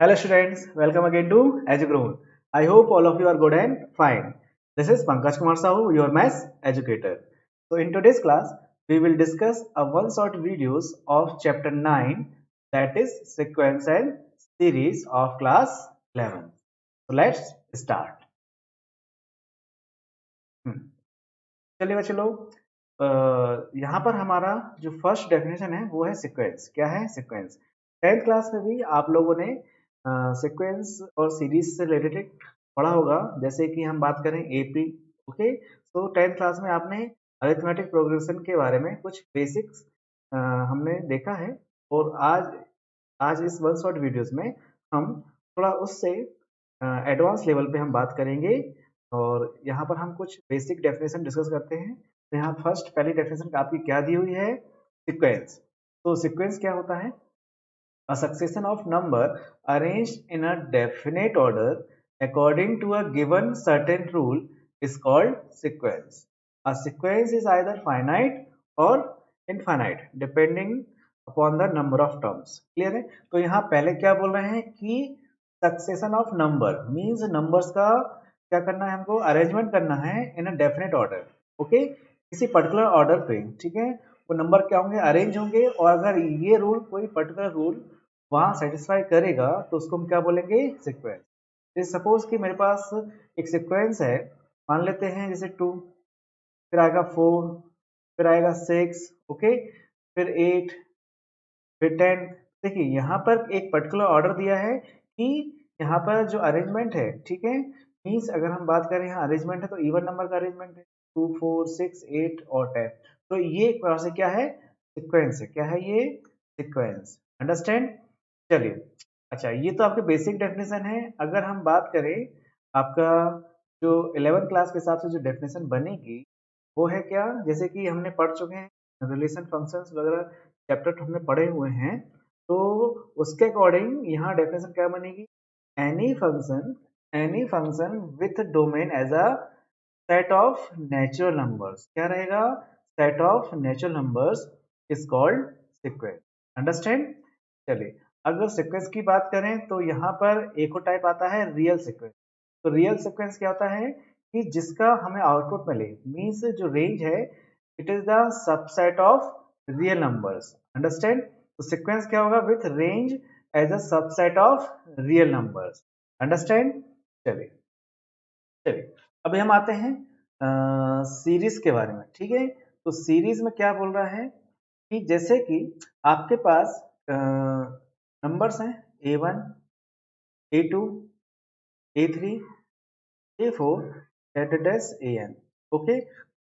Hello students, welcome again to EduGrown. I hope all of you are good and fine. This is Pankaj Kumar Sahu, your maths educator. So in today's class, we will discuss a one short videos of chapter 9, that is sequence and series of class 11. So let's start. Hmm. चलिए बच्चों लोग, यहाँ पर हमारा जो first definition है वो है सीक्वेंस। क्या है सीक्वेंस? 10th क्लास में भी आप लोगों ने सीक्वेंस और सीरीज से रिलेटेड पढ़ा होगा। जैसे कि हम बात करें एपी, ओके। तो 10th क्लास में आपने अरिथमेटिक प्रोग्रेशन के बारे में कुछ बेसिक्स हमने देखा है। और आज आज इस वन शॉट वीडियोस में हम थोड़ा उससे एडवांस लेवल पे हम बात करेंगे। और यहाँ पर हम कुछ बेसिक डेफिनेशन डिस्कस करते हैं। तो यहाँ फर्स्ट पहली डेफिनेशन आपकी क्या दी हुई है? सीक्वेंस। तो सीक्वेंस क्या होता है? A succession of number arranged in a definite order according to a given certain rule is called sequence. A sequence is either finite or infinite depending upon the number of terms. Clear है? तो यहाँ पहले क्या बोल रहे हैं कि succession of number means numbers का क्या करना है, हमको अरेंजमेंट करना है इन अ डेफिनेट ऑर्डर। ओके, किसी पर्टिकुलर ऑर्डर पे, ठीक है। वो नंबर क्या होंगे? अरेंज होंगे। और अगर ये रूल, कोई पर्टिकुलर रूल वहां सेटिस्फाई करेगा तो उसको हम क्या बोलेंगे? सीक्वेंस। सपोज कि मेरे पास एक सीक्वेंस है, मान लेते हैं जैसे 2, फिर आएगा 4, फिर आएगा 6, ओके, फिर 8, फिर 10। देखिए यहाँ पर एक पर्टिकुलर ऑर्डर दिया है कि यहाँ पर जो अरेंजमेंट है, ठीक है, मीन्स अगर हम बात करें यहाँ अरेंजमेंट है तो इवन नंबर का अरेंजमेंट है, 2, 4, 6, 8 और 10। तो ये एक प्रकार से क्या है? सीक्वेंस है। क्या है ये? सीक्वेंस। अंडरस्टैंड? चलिए, अच्छा, ये तो आपके बेसिक डेफिनेशन है। अगर हम बात करें आपका जो 11th क्लास के हिसाब से जो डेफिनेशन बनेगी वो है क्या? जैसे कि हमने पढ़ चुके हैं रिलेशन फंक्शंस वगैरह, चैप्टर हमने पढ़े हुए हैं। तो उसके अकॉर्डिंग यहाँ डेफिनेशन क्या बनेगी? Any function with domain as a set of natural numbers. क्या रहेगा? Set of natural numbers is called sequence. Understand? चलिए, अगर सीक्वेंस की बात करें तो यहाँ पर एक और टाइप आता है रियल सीक्वेंस। तो रियल सीक्वेंस क्या होता है कि जिसका हमें आउटपुट मिले, मीन्स जो रेंज है it is the subset of real numbers. Understand? तो सीक्वेंस क्या होगा? With range as a subset of real numbers. Understand? चलिए, चलिए अभी हम आते हैं सीरीज के बारे में। ठीक है, तो सीरीज में क्या बोल रहा है कि जैसे कि आपके पास नंबर्स हैं A1, A2, A3, A4, AN। Okay,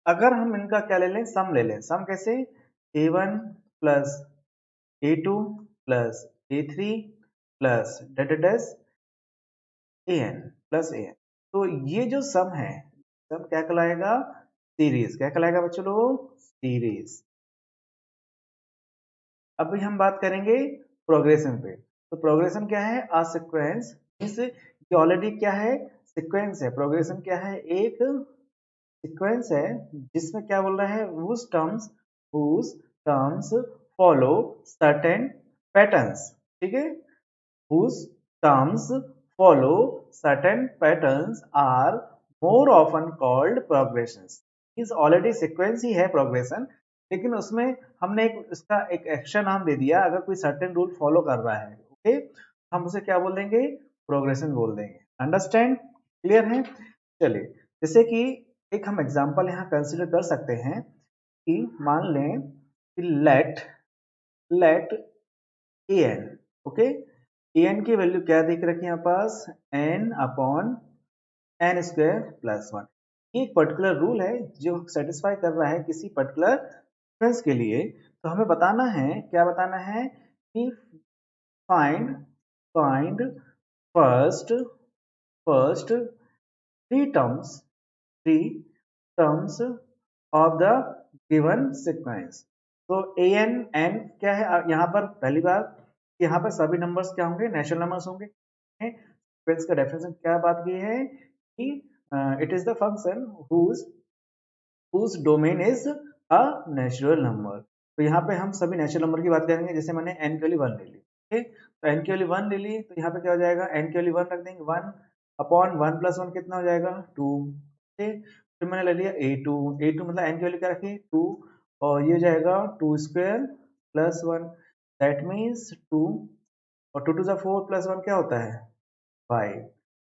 अगर हम इनका क्या ले लें? सम ले लें। सम कैसे? A1 plus A2 plus A3 plus AN plus AN। तो ये जो सम है, सम क्या कहलाएगा? सीरीज। क्या कहलाएगा बच्चों लोग? सीरीज। अभी हम बात करेंगे प्रोग्रेशन पे। तो प्रोग्रेशन क्या है? अ सीक्वेंस, मींस ये ऑलरेडी क्या है? सीक्वेंस है। प्रोग्रेशन क्या है? एक सीक्वेंस है जिसमें क्या बोल रहा है? whose terms follow certain patterns। ठीक है, whose terms follow certain patterns are more often called progressions। इस ऑलरेडी सीक्वेंस ही है प्रोग्रेशन, लेकिन उसमें हमने एक इसका एक एक्शन नाम दे दिया। अगर कोई सर्टेन रूल फॉलो कर रहा है, ओके, हम उसे क्या बोल देंगे? प्रोग्रेशन बोल देंगे। अंडरस्टैंड? क्लियर है? चलिए, जैसे कि एक हम एग्जांपल यहाँ कंसीडर कर सकते हैं कि मान लें कि let let an, okay, an की वैल्यू क्या देख रखी है यहाँ पास? n upon n square plus 1। ये एक पर्टिकुलर रूल है जो सेटिस्फाई कर रहा है किसी पर्टिकुलर सीक्वेंस के लिए। तो हमें बताना है, क्या बताना है कि find find first first three terms of the given sequence. तो an n क्या है? यहाँ पर पहली बार यहाँ पर सभी नंबर्स क्या होंगे? नेचुरल नंबर्स होंगे। सीक्वेंस का डेफिनेशन क्या बात की है कि it is the function whose domain is a natural number। तो यहाँ पे हम सभी नेचुरल नंबर की बात करेंगे। जैसे मैंने n की वैल्यू 1 ले ली, ओके, तो एन की वैल्यू 1 ले ली, तो यहाँ पे क्या हो जाएगा, एन की वैल्यू 1 रख देंगे, 1 अपॉन 1 प्लस 1 कितना हो जाएगा 2। ओके, फिर मैंने ले लिया a2, a2 मतलब एन की वैल्यू क्या रखी 2, और ये हो जाएगा 2 स्क्वायर प्लस 1, दैट मीन्स 2, और 2 टू ज़ा 4 प्लस 1 क्या होता है 5।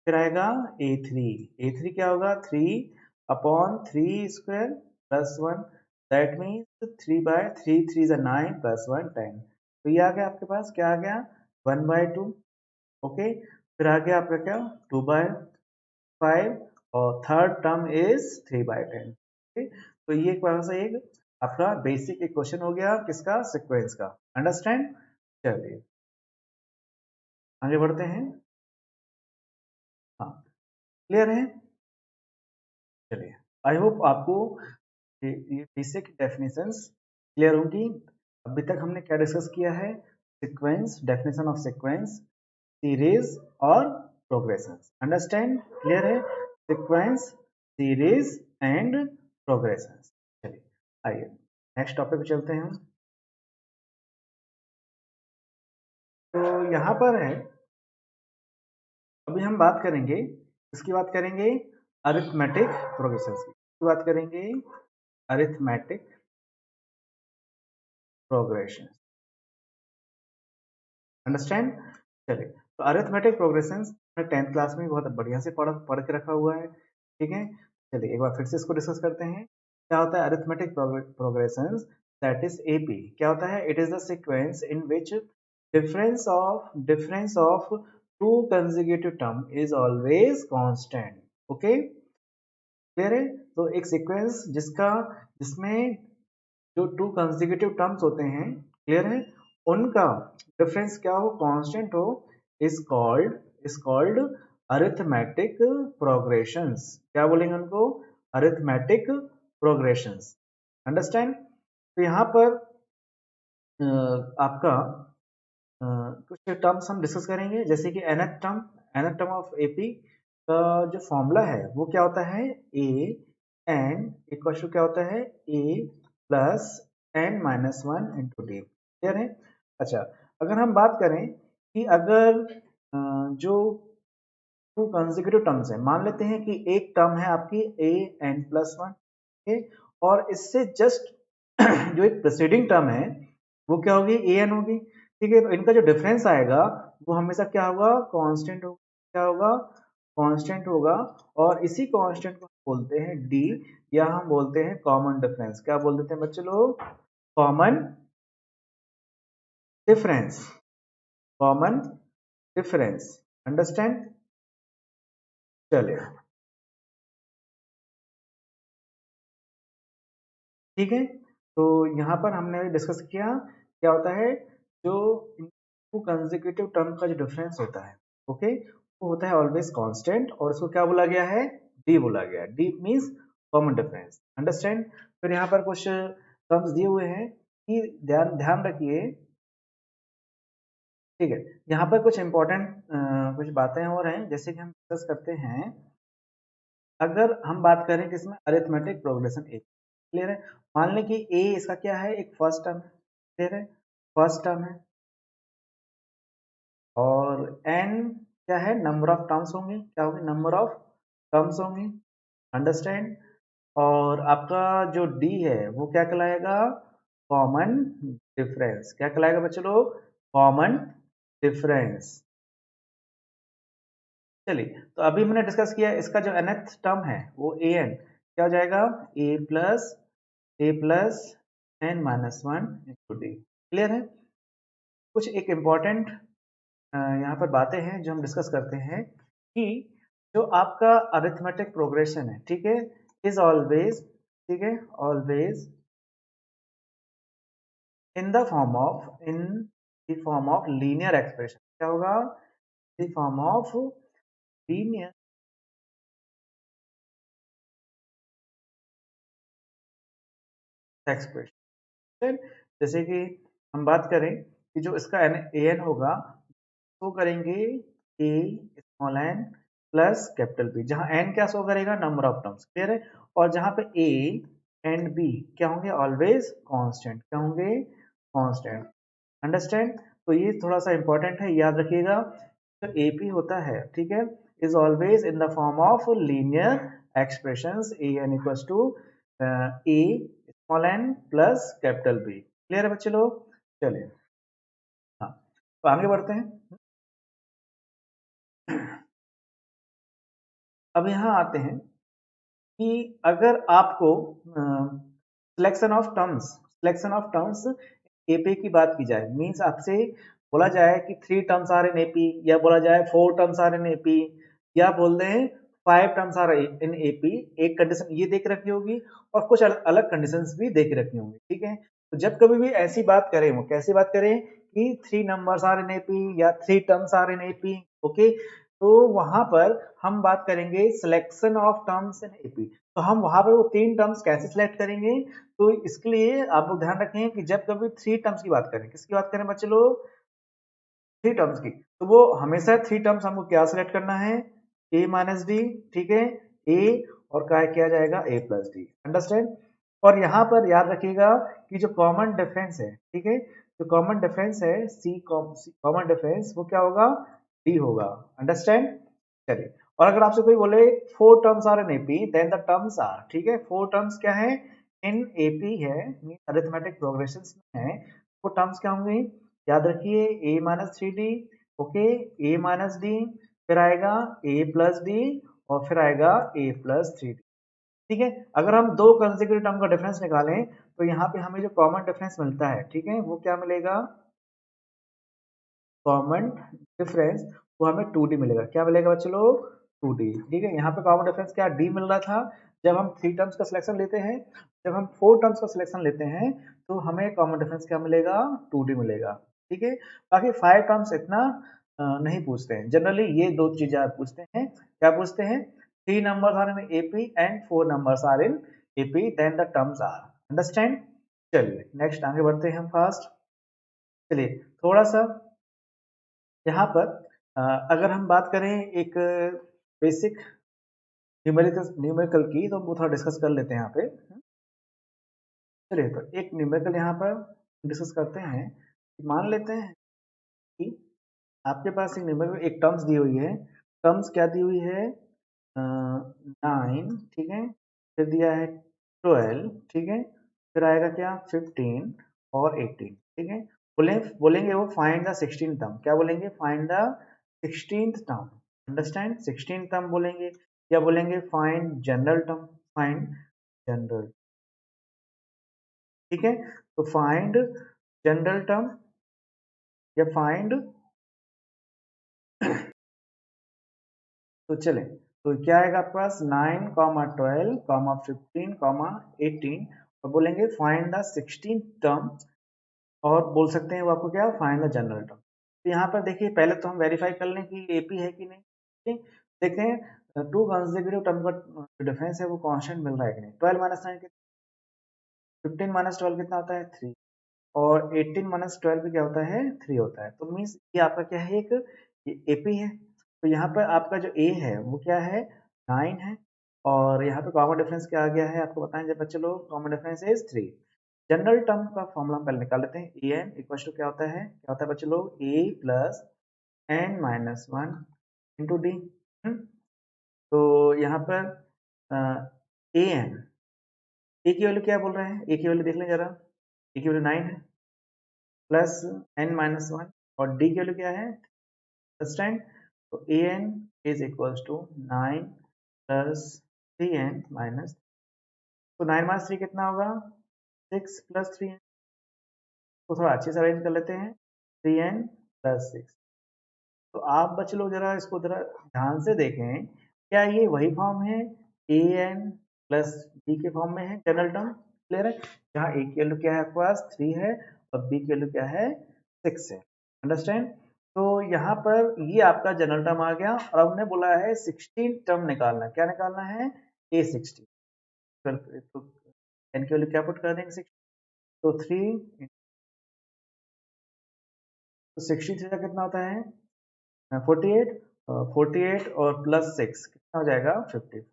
फिर आएगा a3, a3 क्या होगा 3 upon 3 square plus 1, that means 3 by 3, 3 ज़ा 9 प्लस 1 10। तो ये आ गया आपके पास, क्या आ गया 1/2। ओके, फिर आ गया आपका क्या 2/5, और थर्ड टर्म इज 3/10। ओके, तो ये एक बार से एक आपका बेसिक एक क्वेश्चन हो गया किसका, सीक्वेंस का। अंडरस्टैंड। चलिए आगे बढ़ते हैं। हाँ, क्लियर है। चलिए, आई होप आपको ये बेसिक डेफिनेशंस क्लियर होंगी। अभी तक हमने क्या डिस्कस किया है, sequence, definition of sequence, series और प्रोग्रेशन। अंडरस्टैंड, क्लियर है। Sequence, series and progression. चलिए आइए नेक्स्ट टॉपिक पे चलते हैं। तो यहाँ पर है, अभी हम बात करेंगे, इसकी बात करेंगे अरिथमेटिक प्रोग्रेशन की बात करेंगे, अरिथमेटिक प्रोग्रेशन। अंडरस्टैंड। चलिए, तो अरिथमेटिक प्रोग्रेशन मैं 10th क्लास में बहुत बढ़िया से पढ़ के रखा हुआ है, ठीक है। चलिए एक बार फिर से इसको डिस्कस करते हैं। क्या होता है arithmetic progression, that is AP. क्या होता है, it is the sequence in which difference of two consecutive term is always constant। Okay, clear है। तो एक सीक्वेंस जिसमें जो टू कंसेक्यूटिव टर्म्स होते हैं, क्लियर है, उनका डिफरेंस क्या हो, कांस्टेंट हो, इज कॉल्ड अरिथमेटिक प्रोग्रेशंस। क्या बोलेंगे उनको, अरिथमेटिक प्रोग्रेशंस। अंडरस्टैंड। तो यहाँ पर आपका कुछ टर्म्स हम डिस्कस करेंगे, जैसे कि nth टर्म ऑफ एपी का जो फॉर्मूला है वो क्या होता है, ए एन इक्वल टू क्या होता है, A plus N minus 1 into D. Clear है। अच्छा, अगर हम बात करें कि अगर जो टू कंसेक्यूटिव टर्म्स है, मान लेते हैं कि एक टर्म है आपकी ए एन प्लस 1, और इससे जस्ट जो एक प्रेसिडिंग टर्म है वो क्या होगी, ए एन होगी। ठीक है, तो इनका जो डिफरेंस आएगा वो हमेशा क्या होगा, कांस्टेंट होगा। क्या होगा, कांस्टेंट होगा। और इसी कांस्टेंट को हम बोलते हैं डी, या हम बोलते हैं कॉमन डिफरेंस। क्या बोल देते हैं बच्चे लोग, common difference, common difference. Understand. चलिए, ठीक है। तो यहाँ पर हमने डिस्कस किया क्या होता है, जो टू कंसेक्यूटिव टर्म का जो डिफरेंस होता है, ओके, वो होता है ऑलवेज कांस्टेंट, और उसको क्या बोला गया है, डी बोला गया है। D means common difference. Understand. फिर यहाँ पर कुछ टर्म्स दिए हुए हैं कि ध्यान ध्यान रखिए, ठीक है। यहाँ पर कुछ इंपॉर्टेंट कुछ बातें और हैं, जैसे कि हम डिस्कस करते हैं। अगर हम बात करें किसमें, अरिथमेटिक प्रोग्रेशन ए, क्लियर है। मान लें कि ए इसका क्या है, एक फर्स्ट टर्म है, क्लियर है, फर्स्ट टर्म है, और एन क्या है, नंबर ऑफ टर्म्स होंगे, क्या होंगे, नंबर ऑफ टर्म्स होंगे। अंडरस्टैंड। और आपका जो डी है वो क्या कहलाएगा, कॉमन डिफरेंस। क्या कहलाएगा बच्चों लोग, कॉमन डिफरेंस। चलिए, तो अभी मैंने डिस्कस किया इसका जो nth टर्म है वो ए एन, क्या हो जाएगा, A plus N minus 1 into D. Clear है। कुछ एक इम्पॉर्टेंट यहाँ पर बातें हैं जो हम डिस्कस करते हैं कि जो आपका अरिथमेटिक प्रोग्रेशन है, ठीक है, इज ऑलवेज, ठीक है, always in the form of linear expression. क्या होगा, the form of linear expression. जैसे कि हम बात करें कि जो इसका ए एन होगा, शो करेंगे A small N plus capital B, जहां एन क्या शो करेगा, नंबर ऑफ टर्म्स। क्लियर है। और जहां पे ए एंड बी क्या होंगे, ऑलवेज कांस्टेंट। क्या होंगे, कांस्टेंट। अंडरस्टैंड। तो ये थोड़ा सा इंपॉर्टेंट है, याद रखिएगा। जो एपी होता है, ठीक है, is always in the form of linear expressions A N equals to a small N plus capital B. Clear है बच्चे लोग? चलिए, हाँ, तो आगे बढ़ते हैं। अब यहाँ आते हैं कि अगर आपको सिलेक्शन ऑफ टर्म्स एपी की बात की जाए, मींस आपसे बोला जाए कि 3 टर्म्स आर इन एपी, या बोला जाए 4 टर्म्स आर इन एपी, या बोल दें 5 टर्म्स आर इन एपी, एक कंडीशन ये देख रखी होगी और कुछ अलग कंडीशंस भी देख रखी होंगी, ठीक है। तो जब कभी भी ऐसी बात करें, वो कैसी बात करें कि 3 नंबर्स आर इन एपी या 3 terms are in AP, okay, तो वहां पर हम बात करेंगे selection of terms in AP. तो हम वहां पर वो 3 टर्म्स कैसे सिलेक्ट करेंगे? तो इसके लिए आप लोग ध्यान रखें कि जब कभी 3 टर्म्स की बात करें, किसकी बात करें बच्चे लोग? 3 टर्म्स की, तो वो हमेशा 3 टर्म्स हमको क्या सिलेक्ट करना है? ए माइनस डी, ठीक है, ए और क्या किया जाएगा? A plus D, understand. और यहाँ पर याद रखिएगा कि जो कॉमन डिफरेंस है, ठीक है, जो कॉमन डिफरेंस है सी कॉमन डिफरेंस, वो क्या होगा? डी होगा, अंडरस्टैंड। चलिए, और अगर आपसे कोई बोले 4 terms are in AP, then the terms are, ठीक है, 4 टर्म्स क्या है? इन एपी है, अरिथमेटिक प्रोग्रेशन में है, वो टर्म्स क्या होंगे? याद रखिए, A minus three D, okay, A minus D, फिर आएगा ए प्लस डी, और फिर आएगा ए प्लस थ्री डी, ठीक है। अगर हम दो कंसेक्यूटिव टर्म का डिफरेंस निकालें, तो यहाँ पे हमें जो कॉमन डिफरेंस मिलता है, ठीक है, वो क्या मिलेगा? कॉमन डिफरेंस, वो हमें 2D मिलेगा। क्या मिलेगा बच्चे लोग? 2D, ठीक है। यहाँ पे कॉमन डिफरेंस क्या डी मिल रहा था जब हम 3 टर्म्स का सिलेक्शन लेते हैं, जब हम 4 टर्म्स का सिलेक्शन लेते हैं तो हमें कॉमन डिफरेंस क्या मिलेगा? 2D मिलेगा, ठीक है। बाकी 5 टर्म्स इतना नहीं पूछते हैं, जनरली ये दो चीजें आप पूछते हैं। क्या पूछते हैं? 3 numbers are in AP and 4 numbers are in AP, then the terms are, understand. चलिए नेक्स्ट आगे बढ़ते हैं हम फास्ट। चलिए, थोड़ा सा यहाँ पर अगर हम बात करें एक बेसिक न्यूमेरिकल न्यूमेरिकल की, तो वो थोड़ा डिस्कस कर लेते हैं यहाँ पे। चलिए, तो एक न्यूमेरिकल यहाँ पर डिस्कस करते हैं। मान लेते हैं कि आपके पास एक न्यूमेरिकल, एक टर्म्स दी हुई है। टर्म्स क्या दी हुई है? 9, ठीक है, फिर दिया है 12, ठीक है, फिर आएगा क्या? 15 और 18, ठीक है। बोलेंगे वो फाइंड द 16th टर्म। क्या बोलेंगे? Find the 16th term, understand. 16th term बोलेंगे, या बोलेंगे find general term, find general, ठीक है। तो फाइंड जनरल टर्म या फाइंड, तो चले, तो क्या आएगा आपके पास? 9, 12, 15, 18, और बोलेंगे फाइंड द 16th टर्म, और बोल सकते हैं वो आपको क्या? Find the general term. तो यहाँ पर देखिए, पहले तो हम वेरीफाई कर लें कि एपी है कि नहीं, ठीक। देखते हैं टू कंसेक्यूटिव टर्म का जो डिफरेंस है वो कांस्टेंट मिल रहा है कि नहीं। 12 - 9 कितना? 15 - 12 कितना होता है? 3, और 18 - 12 भी क्या होता है? 3 होता है। तो मीन्स ये आपका क्या है? एक एपी है। तो यहाँ पर आपका जो ए है वो क्या है? 9 है, और यहाँ पे कॉमन डिफरेंस क्या आ गया है आपको बताएं जब बच्चे लोग? Common difference is 3। General term का फॉर्मूला हम पहले निकाल लेते हैं। ए एन इक्वल टू क्या होता है? क्या होता है बच्चे लोग? A plus N minus one into D. तो यहाँ पर ए एन, ए की वैल्यू क्या बोल रहे हैं? ए की वैल्यू देख लें जरा, ए की वैल्यू 9 है, प्लस एन माइनस वन, और डी की वैल्यू क्या है? अंडरस्टैंड। तो ए N is equals to 9 plus 3n minus, तो 9 - 3 कितना होगा? 6 प्लस 3n, को थोड़ा अच्छे से अरेंज कर लेते हैं। 3n plus 6। तो आप बच्चे लोग जरा इसको जरा ध्यान से देखें, क्या ये वही फॉर्म है? ए एन प्लस बी के फॉर्म में है जनरल टर्म, क्लियर है। जहाँ ए की वैल्यू क्या है आपके पास? 3 है, और बी की वैल्यू क्या है? 6 है, अंडरस्टैंड। तो यहाँ पर ये आपका जनरल टर्म आ गया, और हमने बोला है 16 टर्म निकालना। क्या निकालना है? ए 16। तो एन की वैल्यू क्या पुट कर देंगे? 6, तो 3, तो 63 का कितना होता है? 48, 48 और प्लस 6 कितना हो जाएगा? 50।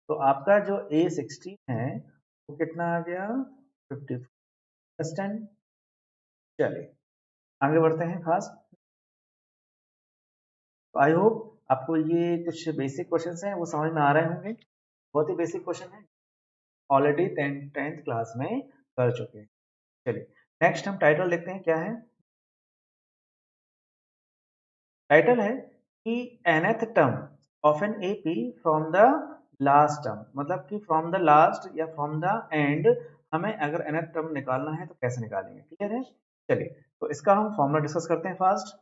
तो आपका जो A16 है वो कितना आ गया? 50, अंडरस्टैंड। चलिए, आगे बढ़ते हैं फास्ट। तो आई होप आपको ये कुछ बेसिक क्वेश्चंस हैं वो समझ में आ रहे होंगे। बहुत ही बेसिक क्वेश्चन है, ऑलरेडी टेंथ क्लास में कर चुके हैं। चलिए नेक्स्ट हम टाइटल देखते हैं क्या है। टाइटल है कि nth term of an AP from the last term, मतलब कि फ्रॉम द लास्ट या फ्रॉम द एंड हमें अगर nth टर्म निकालना है तो कैसे निकालेंगे, क्लियर है। चलिए तो इसका हम फॉर्मूला डिस्कस करते हैं फास्ट।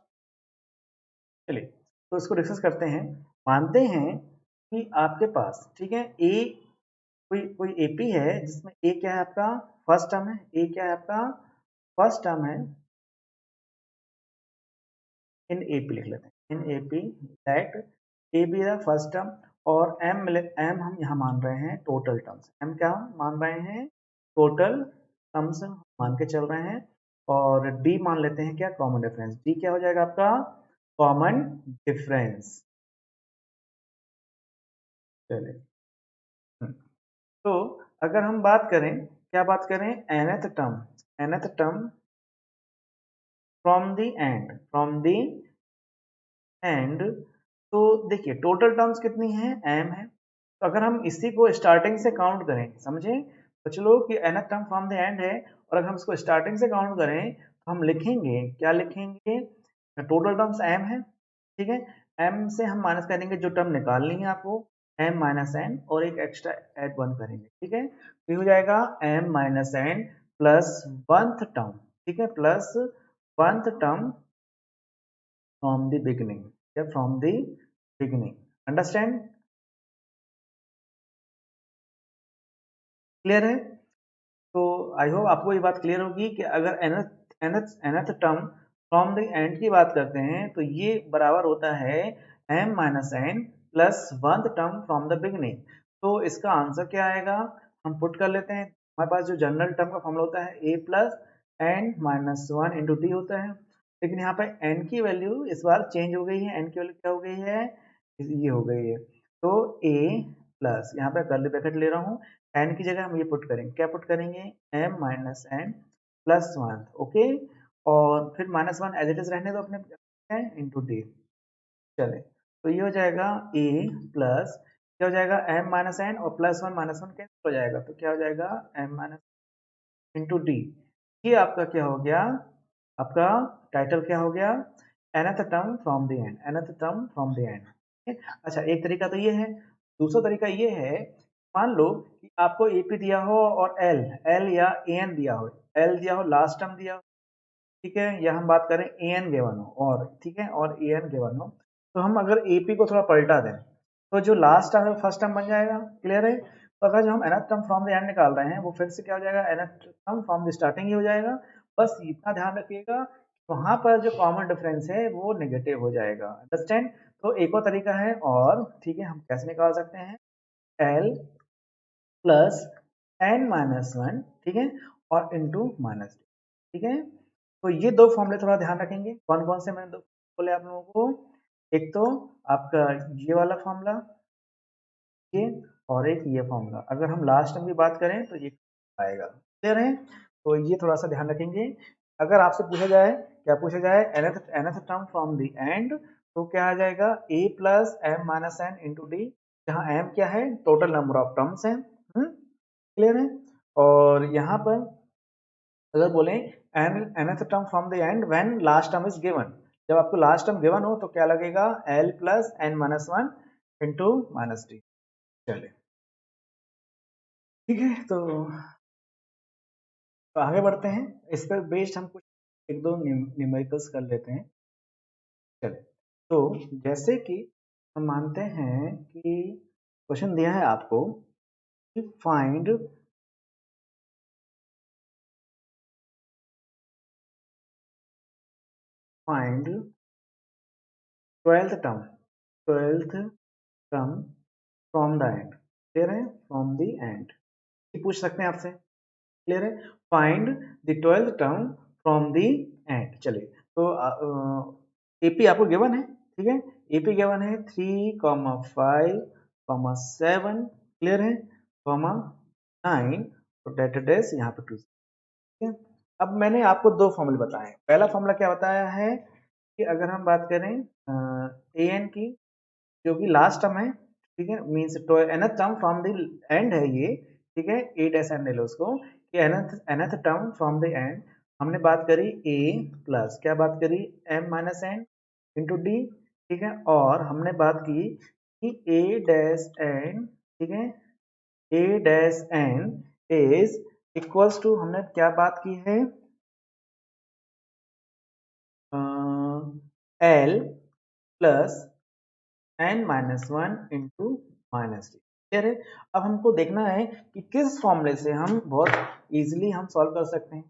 चलिए तो इसको डिस्कस करते हैं। मानते हैं कि आपके पास, ठीक है, ए कोई कोई एपी है जिसमें ए क्या है आपका फर्स्ट टर्म है, ए क्या है आपका फर्स्ट टर्म है इन एपी, लिख लेते हैं in AP that A be the first term, और एम हम यहाँ मान रहे हैं टोटल टर्म्स, एम क्या मान रहे हैं टोटल टर्म्स मान के चल रहे हैं, और डी मान लेते हैं क्या कॉमन डिफरेंस, डी क्या हो जाएगा आपका कॉमन डिफरेंस। चलिए तो अगर हम बात करें, क्या बात करें, nth term from the and, तो देखिए टोटल टर्म्स कितनी है m है, तो अगर हम इसी को स्टार्टिंग से काउंट करें, समझे तो चलो कि nth term from the and है, और अगर हम इसको स्टार्टिंग से काउंट करें तो हम लिखेंगे क्या लिखेंगे, टोटल टर्म्स m है, ठीक है, m से हम माइनस करेंगे जो टर्म निकालनी है आपको m माइनस एन, और एक एक्स्ट्रा ऐड वन करेंगे, ठीक है, तो ये हो जाएगा m minus N plus oneth term, ठीक है, plus oneth term from the beginning, या from the beginning, understand, clear है। तो आई होप आपको ये बात क्लियर होगी कि अगर nth term from the and की बात करते हैं तो ये बराबर होता है m minus N plus one term from the beginning. तो इसका आंसर क्या आएगा, हम पुट कर लेते हैं, हमारे पास जो जनरल टर्म का फॉर्मूला होता है a plus N minus one into D होता है, लेकिन यहाँ पे n की वैल्यू इस बार चेंज हो गई है, n की वैल्यू क्या हो गई है, ये हो गई है, तो a प्लस यहाँ पे कर्ली ब्रैकेट ले रहा हूँ, एन की जगह हम ये पुट करेंगे, क्या पुट करेंगे m minus N plus one, okay, और फिर minus one as it is रहने दो अपने इंटू डी। चले तो ये हो जाएगा a प्लस क्या हो जाएगा m माइनस एन, और plus one minus one cancel हो जाएगा, तो क्या हो जाएगा m माइनस इंटू डी। ये आपका क्या हो गया, आपका टाइटल क्या हो गया, nth term from the and, nth term from the and. अच्छा एक तरीका तो ये है, दूसरा तरीका ये है, मान लो कि आपको एपी दिया हो और एल एल या एन दिया हो, एल दिया हो लास्ट टर्म दिया हो, ठीक है, या हम बात करें एन गिवन हो, और ठीक है और एन गिवन हो, तो हम अगर एपी को थोड़ा पलटा दें तो जो लास्ट टर्म है फर्स्ट टर्म बन जाएगा, क्लियर है। तो अगर जो हम nth term from the and निकाल रहे हैं वो फिर से क्या हो जाएगा, nth term from the starting ही हो जाएगा, बस इतना ध्यान रखिएगा वहां पर जो कॉमन डिफरेंस है वो नेगेटिव हो जाएगा, अंडरस्टैंड। तो एक और तरीका है, और ठीक है हम कैसे निकाल सकते हैं, L plus N minus one, ठीक है, और इंटू माइनस, ठीक है, तो ये दो फॉर्मूले थोड़ा ध्यान रखेंगे, कौन कौन से मैंने दो बोले आप लोगों को, एक तो आपका ये वाला फॉर्मूला, ये, और एक ये फॉर्मूला, अगर हम लास्ट टर्म की बात करें तो ये आएगा, क्लियर है। तो ये थोड़ा सा ध्यान रखेंगे, अगर आपसे पूछा जाए, क्या पूछा जाए, nth term from the end, तो क्या आ जाएगा a plus m minus n into d, जहाँ m क्या है टोटल नंबर ऑफ टर्म्स है, क्लियर है। और यहाँ पर अगर बोले nth term from the end when last term is given, जब आपको लास्ट टर्म गिवन हो तो क्या लगेगा l plus N minus one into minus d. चलिए ठीक है, तो आगे बढ़ते हैं, इस पर बेस्ड हम कुछ एक दो न्यूमेरिकल्स कर लेते हैं। चलिए तो जैसे कि हम मानते हैं कि क्वेश्चन दिया है आपको कि find twelfth term, twelfth term from the and, clear है, फ्रॉम द एंड, ये पूछ सकते हैं आपसे, क्लियर है, find the twelfth term from the and. चलिए तो एपी आपको गिवन है, ठीक है, एपी गिवन है 3,5,7, क्लियर है, कॉमा 9, तो डेट डेज यहाँ पे 2, ठीक है, अब मैंने आपको दो फॉर्मूले बताए। पहला फॉर्मूला क्या बताया है कि अगर हम बात करें ए एन की, जो कि लास्ट टर्म है, ठीक है, means nth term from the and है ये, ठीक है, ए डैश एन ले लो उसको, कि nth term from the end. हमने बात करी ए प्लस क्या बात करी, m minus n into d, ठीक है, और हमने बात की कि ए डैश एन, ठीक है, A dash N is equals to, हमने क्या बात की है, L plus N minus one into minus D. Clear है। अब हमको देखना है कि किस फॉर्मूले से हम बहुत इजीली हम सॉल्व कर सकते हैं।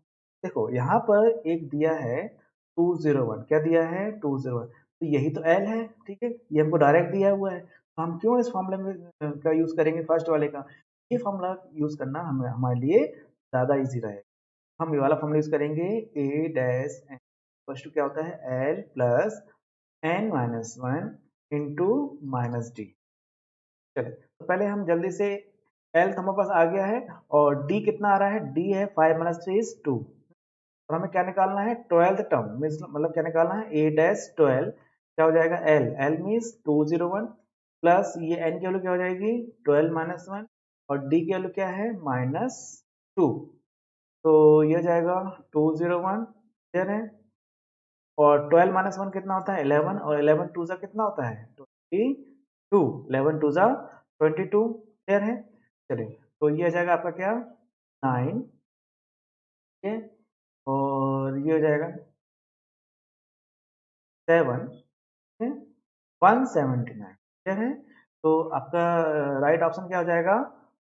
देखो यहाँ पर एक दिया है 201, क्या दिया है 201, तो यही तो एल है, ठीक है, ये हमको डायरेक्ट दिया हुआ है, तो हम क्यों इस फॉर्मूले में का यूज करेंगे, फर्स्ट वाले का। ये फॉर्मूला यूज करना हमें हमारे लिए ज्यादा इजी रहेगा। हम ये वाला फॉर्मूला यूज करेंगे, ए डैश एन फर्स्ट क्या होता है, L plus N minus one into minus d. चलिए तो पहले हम जल्दी से, एल हमारे पास आ गया है और डी कितना आ रहा है, डी है 5 - 3 = 2, और हमें क्या निकालना है, 12th टर्म, मतलब क्या निकालना है, ए डैश 12, क्या हो जाएगा, एल, एल मीन्स 201 प्लस ये एन की वैल्यू क्या हो जाएगी 12 माइनस वन, और डी की वैल्यू क्या है -2, तो ये हो जाएगा 201, क्लियर है। और 12 माइनस वन कितना होता है 11, और 11 टू जा कितना होता है 22, 11 टू जा 22, क्लियर है। चलिए तो ये हो जाएगा आपका क्या 9, ठीक है, और ये हो जाएगा 7, 179, क्लियर है। तो आपका राइट ऑप्शन क्या हो जाएगा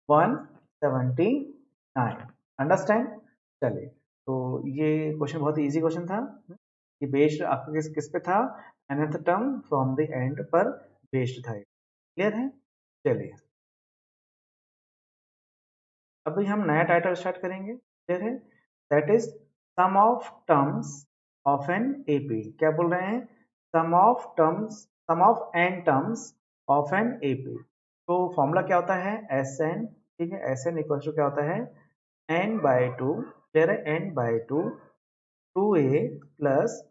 179, अंडरस्टैंड। चलिए तो ये क्वेश्चन बहुत ही इजी क्वेश्चन था, ये बेस्ड आपका किस किस पे था, nth term from the end पर बेस्ड था, क्लियर है। चलिए अभी हम नया टाइटल स्टार्ट करेंगे, क्लियर है, that is sum of terms of an AP. क्या बोल रहे हैं, sum of terms, sum of N terms of an AP. तो फॉर्मूला क्या होता है एस एन, ठीक है, एस एन इक्वल टू क्या होता है n/2, क्लियर है, n/2 2a plus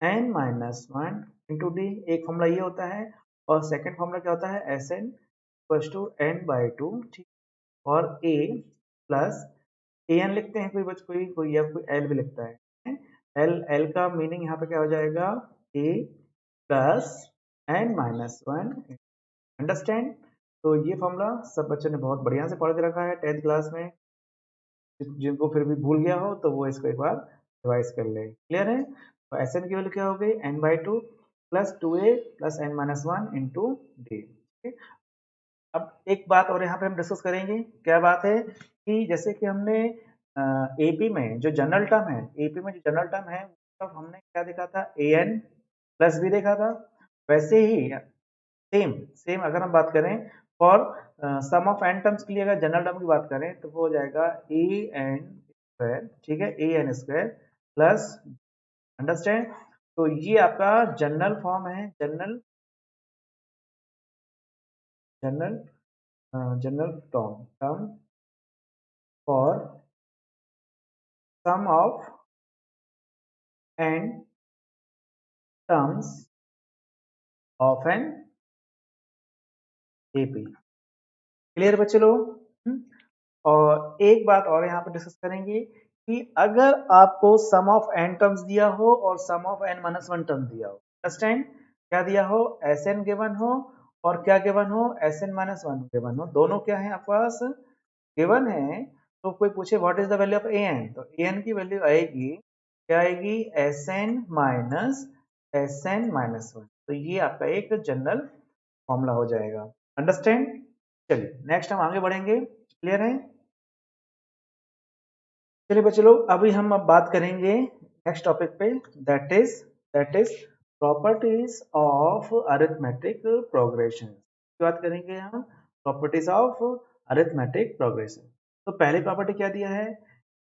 N minus one into d, एक फॉर्मूला ये होता है, और सेकेंड फॉर्मूला क्या होता है S N equal to n/2, ठीक, और a प्लस ए एन लिखते हैं, कोई बच कोई कोई या कोई एल भी लिखता है, एल, एल का मीनिंग यहाँ पे क्या हो जाएगा A plus N minus one, understand. तो ये फॉर्मूला सब बच्चों ने बहुत बढ़िया से पढ़ के रखा है 10th क्लास में, जिनको फिर भी भूल गया हो तो वो इसको एक बार रिवाइज कर ले, क्लियर है। तो एस एन की वैल्यू क्या हो गई n/2 plus 2a plus n minus one into D. अब एक बात और यहाँ पे हम डिस्कस करेंगे, क्या बात है कि जैसे कि हमने एपी में जो जनरल टर्म है, एपी में जो जनरल टर्म है तो हमने क्या देखा था ए एन प्लस बी देखा था, वैसे ही सेम सेम अगर हम बात करें for sum of N terms के लिए, अगर जनरल टर्म की बात करें तो वो हो जाएगा ए एन स्क्वायर, ठीक है, a N square plus, understand. तो ये आपका जनरल फॉर्म है, general general general term term for sum of n terms of an AP, clear बच्चे लोग। और एक बात और यहाँ पे डिस्कस करेंगे कि अगर आपको सम ऑफ n टर्म्स दिया हो और sum of n minus one term दिया हो, अंडरस्टैंड, क्या दिया हो एस एन गिवन हो और क्या गिवन हो s n minus one given हो, दोनों क्या है आपके पास गिवन है, तो कोई पूछे what is the value of a n, तो ए एन की वैल्यू आएगी, क्या आएगी एस एन माइनस वन, तो ये आपका एक जनरल फॉर्मूला हो जाएगा, अंडरस्टैंड। चलिए नेक्स्ट हम आगे बढ़ेंगे, क्लियर है। चलिए बच्चे लोग अभी हम अब बात करेंगे नेक्स्ट टॉपिक पे, that is properties of arithmetic progression की बात करेंगे हम, प्रॉपर्टीज ऑफ अरिथमेटिक प्रोग्रेशन। तो पहली प्रॉपर्टी क्या दिया है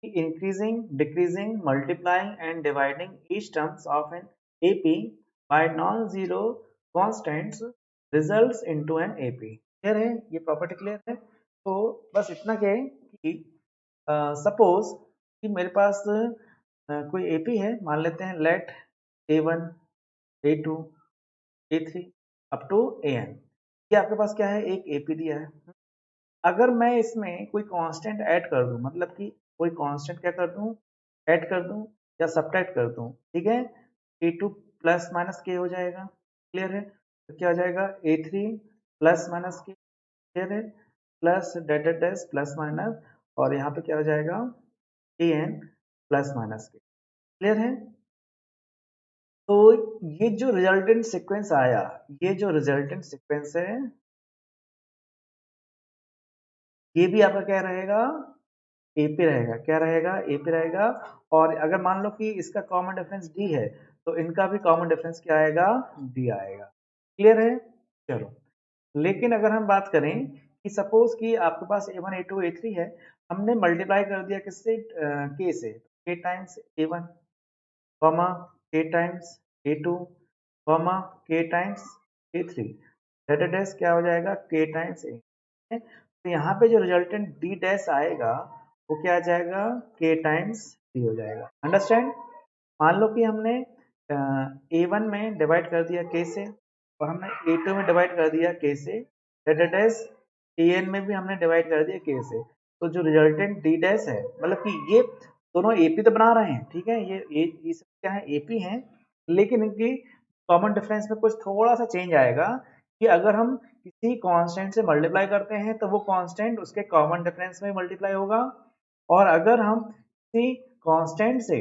कि increasing decreasing multiplying and dividing each terms of an AP bye non zero constants results into an AP, clear है, ये प्रॉपर्टी क्लियर है। तो बस इतना क्या है कि सपोज कि मेरे पास कोई एपी है, मान लेते हैं late A1 A2 A3 up to AN। ये आपके पास क्या है, एक एपी दिया है। अगर मैं इसमें कोई कांस्टेंट ऐड कर दूं, मतलब कि कोई कांस्टेंट क्या कर दूं, ऐड कर दूं या सब्ट्रैक्ट कर दूं, ठीक है, A2 प्लस माइनस के हो जाएगा, क्लियर है। तो क्या हो जाएगा, A3 plus minus k, clear है, plus date date dash plus minus, और यहाँ पे क्या हो जाएगा, AN plus minus k, clear है। तो ये जो रिजल्टेंट सीक्वेंस आया, ये जो रिजल्टेंट सीक्वेंस है, ये भी आपका क्या रहेगा, एपी रहेगा। क्या रहेगा, एपी रहेगा। और अगर मान लो कि इसका कॉमन डिफरेंस डी है, तो इनका भी कॉमन डिफरेंस क्या आएगा, डी आएगा, क्लियर है। चलो, लेकिन अगर हम बात करें कि सपोज कि आपके पास A1 A2 A3 है, हमने मल्टीप्लाई कर दिया किससे, के से, के टाइम्स A1 कॉमा के टाइम्स A2 कॉमा के टाइम्स A3, डेटा डैश क्या हो जाएगा, के टाइम्स A। तो यहाँ पे जो रिजल्टेंट डी डैश आएगा वो क्या आ जाएगा, के टाइम्स डी हो जाएगा। अंडरस्टैंड। मान लो कि हमने A1 में डिवाइड कर दिया के से, और हमने A2 में डिवाइड कर दिया के से, डेट इज AN में भी हमने डिवाइड कर दिया के से। तो जो रिजल्टेंट डी डैश है, मतलब कि ये दोनों एपी तो बना रहे हैं, ठीक है, ये सब क्या है, एपी हैं, लेकिन इनकी कॉमन डिफरेंस में कुछ थोड़ा सा चेंज आएगा कि अगर हम किसी कांस्टेंट से मल्टीप्लाई करते हैं तो वो कांस्टेंट उसके कॉमन डिफरेंस में मल्टीप्लाई होगा, और अगर हम किसी कांस्टेंट से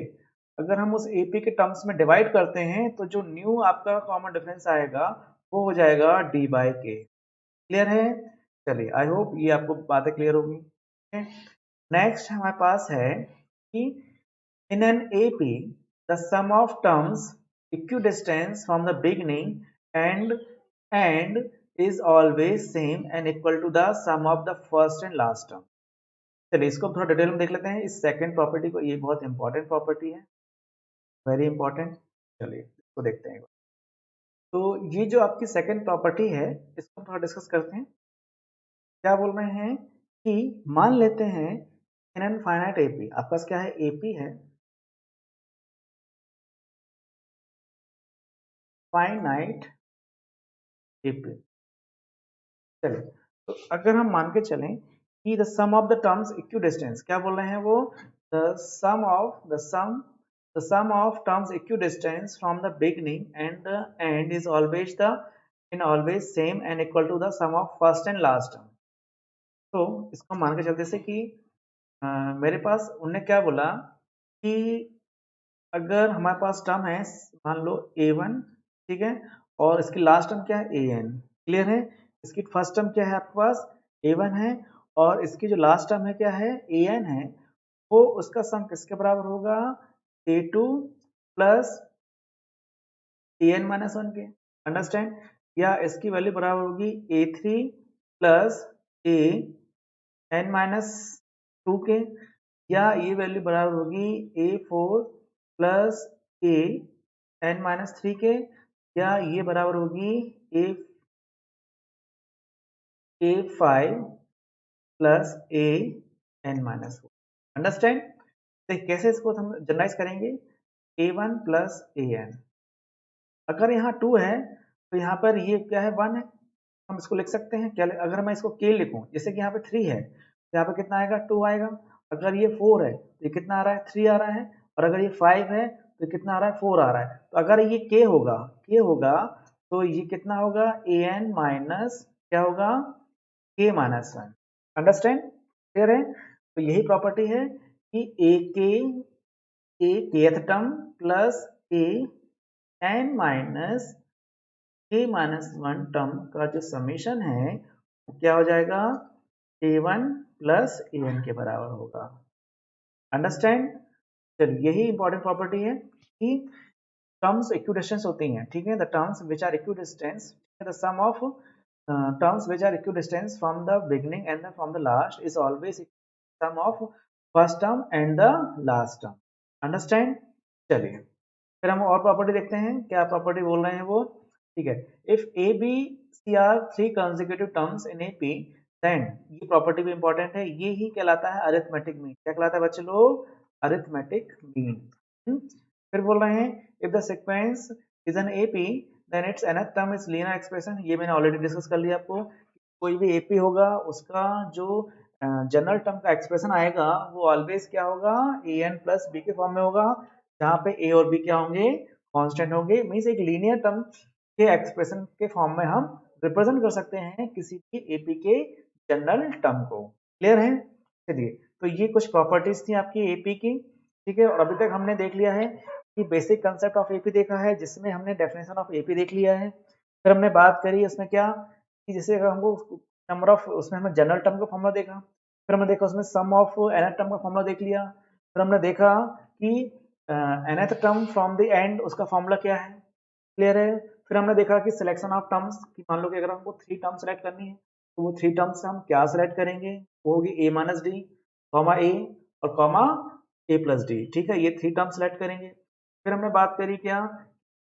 अगर हम उस एपी के टर्म्स में डिवाइड करते हैं तो जो न्यू आपका कॉमन डिफरेंस आएगा वो हो जाएगा डी बाई के, क्लियर है। चलिए, आई होप ये आपको बातें क्लियर होगी। नेक्स्ट हमारे पास है कि in an AP the sum of terms equidistant from the beginning and is always same and equal to the sum of the first and last term। चलिए, इसको थोड़ा डिटेल में देख लेते हैं, इस सेकंड प्रॉपर्टी को। ये बहुत इंपॉर्टेंट प्रॉपर्टी है, वेरी इंपॉर्टेंट। चलिए इसको देखते हैं। तो ये जो आपकी सेकंड प्रॉपर्टी है, इसको थोड़ा डिस्कस करते हैं। क्या बोल रहे हैं कि मान लेते हैं इन एन फाइनाइट एपी, आपके पास क्या है, एपी है, फाइनाइट एपी। चलिए, तो अगर हम मान के चलें कि the sum of the terms equidistance, क्या बोल रहे हैं वो, the sum of the sum of terms equidistance from the beginning and the end is always the in always same and equal to the sum of first and last term. तो इसको मान के चलते से कि मेरे पास उनने क्या बोला कि अगर हमारे पास टर्म है, मान लो A1, ठीक है, और इसकी लास्ट टर्म क्या है, AN, क्लियर है। इसकी फर्स्ट टर्म क्या है आपके पास, A1 है, और इसकी जो लास्ट टर्म है क्या है, AN है, वो उसका सम किसके बराबर होगा, A2 प्लस AN माइनस 1 के, अंडरस्टैंड। या इसकी वैल्यू बराबर होगी A3 प्लस AN माइनस 2 के, या ये वैल्यू बराबर होगी A4 प्लस AN माइनस 3 के, या ये बराबर होगी A5 plus AN minus 4। Understand. तो कैसे इसको हम जनरलाइज करेंगे, A1 प्लस AN, अगर यहाँ 2 है तो यहाँ पर ये क्या है, 1 है, हम इसको लिख सकते हैं क्या, अगर मैं इसको k लिखूं, जैसे कि यहाँ पे 3 है तो यहाँ पे कितना आएगा, 2 आएगा। अगर ये 4 है तो ये कितना आ रहा है, 3 आ रहा है। और अगर ये 5 है तो ये कितना आ रहा है, 4 आ रहा है। तो अगर ये k होगा तो ये कितना होगा, AN माइनस क्या होगा, k माइनस 1। अंडरस्टैंड, क्लियर है। तो यही प्रॉपर्टी है कि a kth term plus AN minus k minus 1 term का जो समीशन है वो क्या हो जाएगा, A1 प्लस AN के बराबर होगा। अंडरस्टैंड। चलिए, यही इंपॉर्टेंट प्रॉपर्टी है कि टर्म्स इक्विडिस्टेंस होती हैं, ठीक है, the terms which are equidistance, the sum of terms which are equidistance from the beginning and from the last is always sum of first term and the last term. Understand. चलिए, फिर हम और property देखते हैं, क्या property बोल रहे हैं वो, ठीक है। If a b c are three consecutive terms in A P, then ये प्रॉपर्टी भी इंपॉर्टेंट है, ये ही कहलाता है अरिथमेटिक मीन। क्या कहलाता है बच्चे लोग, अरिथमेटिक मीन। फिर बोल रहे हैं if the sequence is an AP then it's nth term is linear expression. ये मैंने ऑलरेडी डिस्कस कर लिया आपको। कोई भी एपी होगा उसका जो जनरल टर्म का एक्सप्रेशन आएगा वो ऑलवेज क्या होगा, ए एन प्लस बी के फॉर्म में होगा, जहाँ पे ए और बी क्या होंगे, कांस्टेंट होंगे। मीन्स एक लीनियर टर्म के एक्सप्रेशन के फॉर्म में हम रिप्रेजेंट कर सकते हैं किसी भी एपी के जनरल टर्म को। क्लियर है? चलिए, तो ये कुछ प्रॉपर्टीज थी आपकी एपी की। ठीक है, और अभी तक हमने देख लिया है कि बेसिक कंसेप्ट ऑफ एपी देखा है, जिसमें हमने डेफिनेशन ऑफ एपी देख लिया है। फिर हमने बात करी उसमें क्या कि जैसे अगर हमको नंबर ऑफ, उसमें हमने जनरल टर्म का फॉर्मूला देखा। फिर हमने देखा उसमें सम ऑफ nth टर्म का फॉर्मूला देख लिया। फिर हमने देखा कि nth term from the and उसका फॉर्मूला क्या है। क्लियर है? फिर हमने देखा कि सिलेक्शन ऑफ टर्म्स, कि मान लो कि अगर हमको 3 टर्म सेलेक्ट करनी है तो वो 3 टर्म्स हम क्या सेलेक्ट करेंगे, वो होगी a minus D, comma a और कॉमा a प्लस डी। ठीक है, ये 3 टर्म सेलेक्ट करेंगे। फिर हमने बात करी क्या,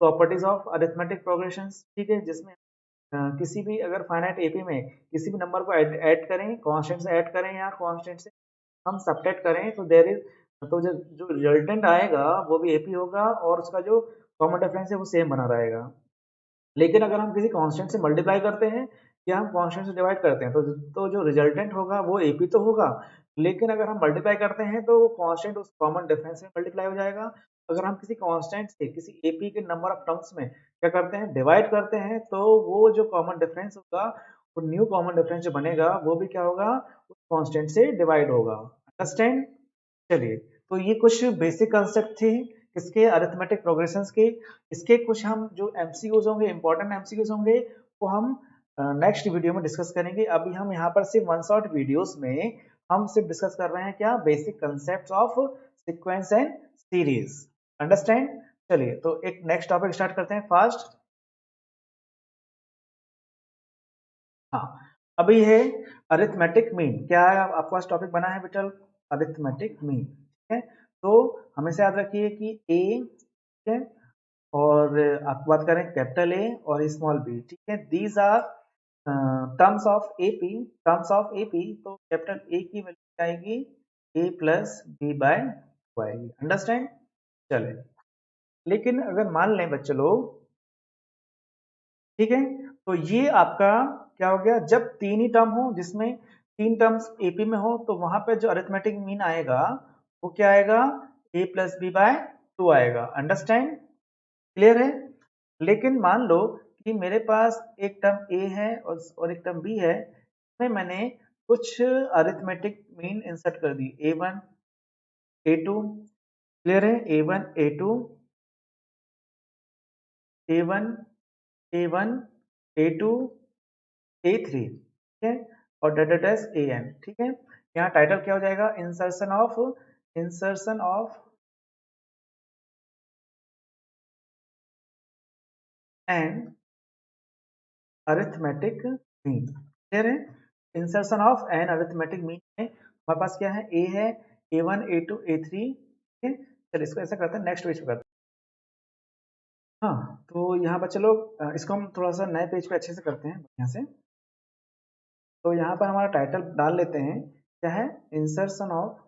प्रॉपर्टीज ऑफ अरिथमेटिक प्रोग्रेशंस। ठीक है, जिसमें किसी भी अगर फाइनाइट एपी में किसी भी नंबर को ऐड करें, कांस्टेंट से ऐड करें या कांस्टेंट से हम सबट्रैक्ट करें तो देयर इज, तो जो जो रिजल्टेंट आएगा वो भी एपी होगा और उसका जो कॉमन डिफरेंस है वो सेम बना रहेगा। लेकिन अगर हम किसी कांस्टेंट से मल्टीप्लाई करते हैं या हम कांस्टेंट से डिवाइड करते हैं तो जो रिजल्टेंट होगा वो एपी तो होगा, लेकिन अगर हम मल्टीप्लाई करते हैं तो कांस्टेंट उस कॉमन डिफरेंस में मल्टीप्लाई हो जाएगा। अगर हम किसी कांस्टेंट से किसी एपी के नंबर ऑफ टर्म्स में क्या करते हैं, डिवाइड करते हैं, तो वो जो कॉमन डिफरेंस होगा, वो न्यू कॉमन डिफरेंस जो बनेगा वो भी क्या होगा, उस कांस्टेंट से डिवाइड होगा। अंडरस्टैंड? चलिए, तो ये कुछ बेसिक कंसेप्ट थे इसके अरिथमेटिक प्रोग्रेशंस के। इसके कुछ हम जो एमसीक्यूज होंगे, इंपॉर्टेंट एमसीक्यूज होंगे, वो हम नेक्स्ट वीडियो में डिस्कस करेंगे। अभी हम यहाँ पर सिर्फ वन शॉट वीडियोस में हम सिर्फ डिस्कस कर रहे हैं क्या, basic concept of sequence and series. Understand? चलिए, तो एक नेक्स्ट टॉपिक स्टार्ट करते हैं फास्ट। हाँ, अभी है अरिथमेटिक मीन। क्या है आपके पास टॉपिक बना है बेटा, अरिथमेटिक मीन। ठीक है, तो हमेशा याद रखिए कि ए, ठीक है, और आप बात करें कैपिटल ए और स्मॉल बी। ठीक है, these are terms of AP. Terms of AP, तो कैपिटल ए की वैल्यू आएगी ए प्लस बी बाय आएगी। अंडरस्टैंड? चले, लेकिन अगर मान लें बच्चे लोग, ठीक है, तो ये आपका क्या हो गया, जब तीन ही टर्म हो, जिसमें तीन टर्म्स एपी में हो, तो वहां पे जो अरिथमेटिक मीन आएगा वो क्या आएगा, ए प्लस बी बाय 2 आएगा। अंडरस्टैंड? क्लियर है? लेकिन मान लो कि मेरे पास एक टर्म ए है और एक टर्म बी है, इसमें मैंने कुछ अरिथमेटिक मीन इंसर्ट कर दी, A one A two. Clear है? A one A two, A one A one A two A three, ठीक है, और डेट एस ए एन। ठीक है, यहाँ टाइटल क्या हो जाएगा, insertion of an arithmetic mean. Clear है? Insertion of an arithmetic mean में हमारे पास क्या है, ए है, A one A two A three. ठीक है, चलिए इसको ऐसा करते हैं, नेक्स्ट पेज पे करते हैं। हाँ, तो यहाँ पर चलो इसको हम थोड़ा सा नए पेज पे अच्छे से करते हैं बढ़िया से। तो यहाँ पर हमारा टाइटल डाल लेते हैं, क्या है, insertion of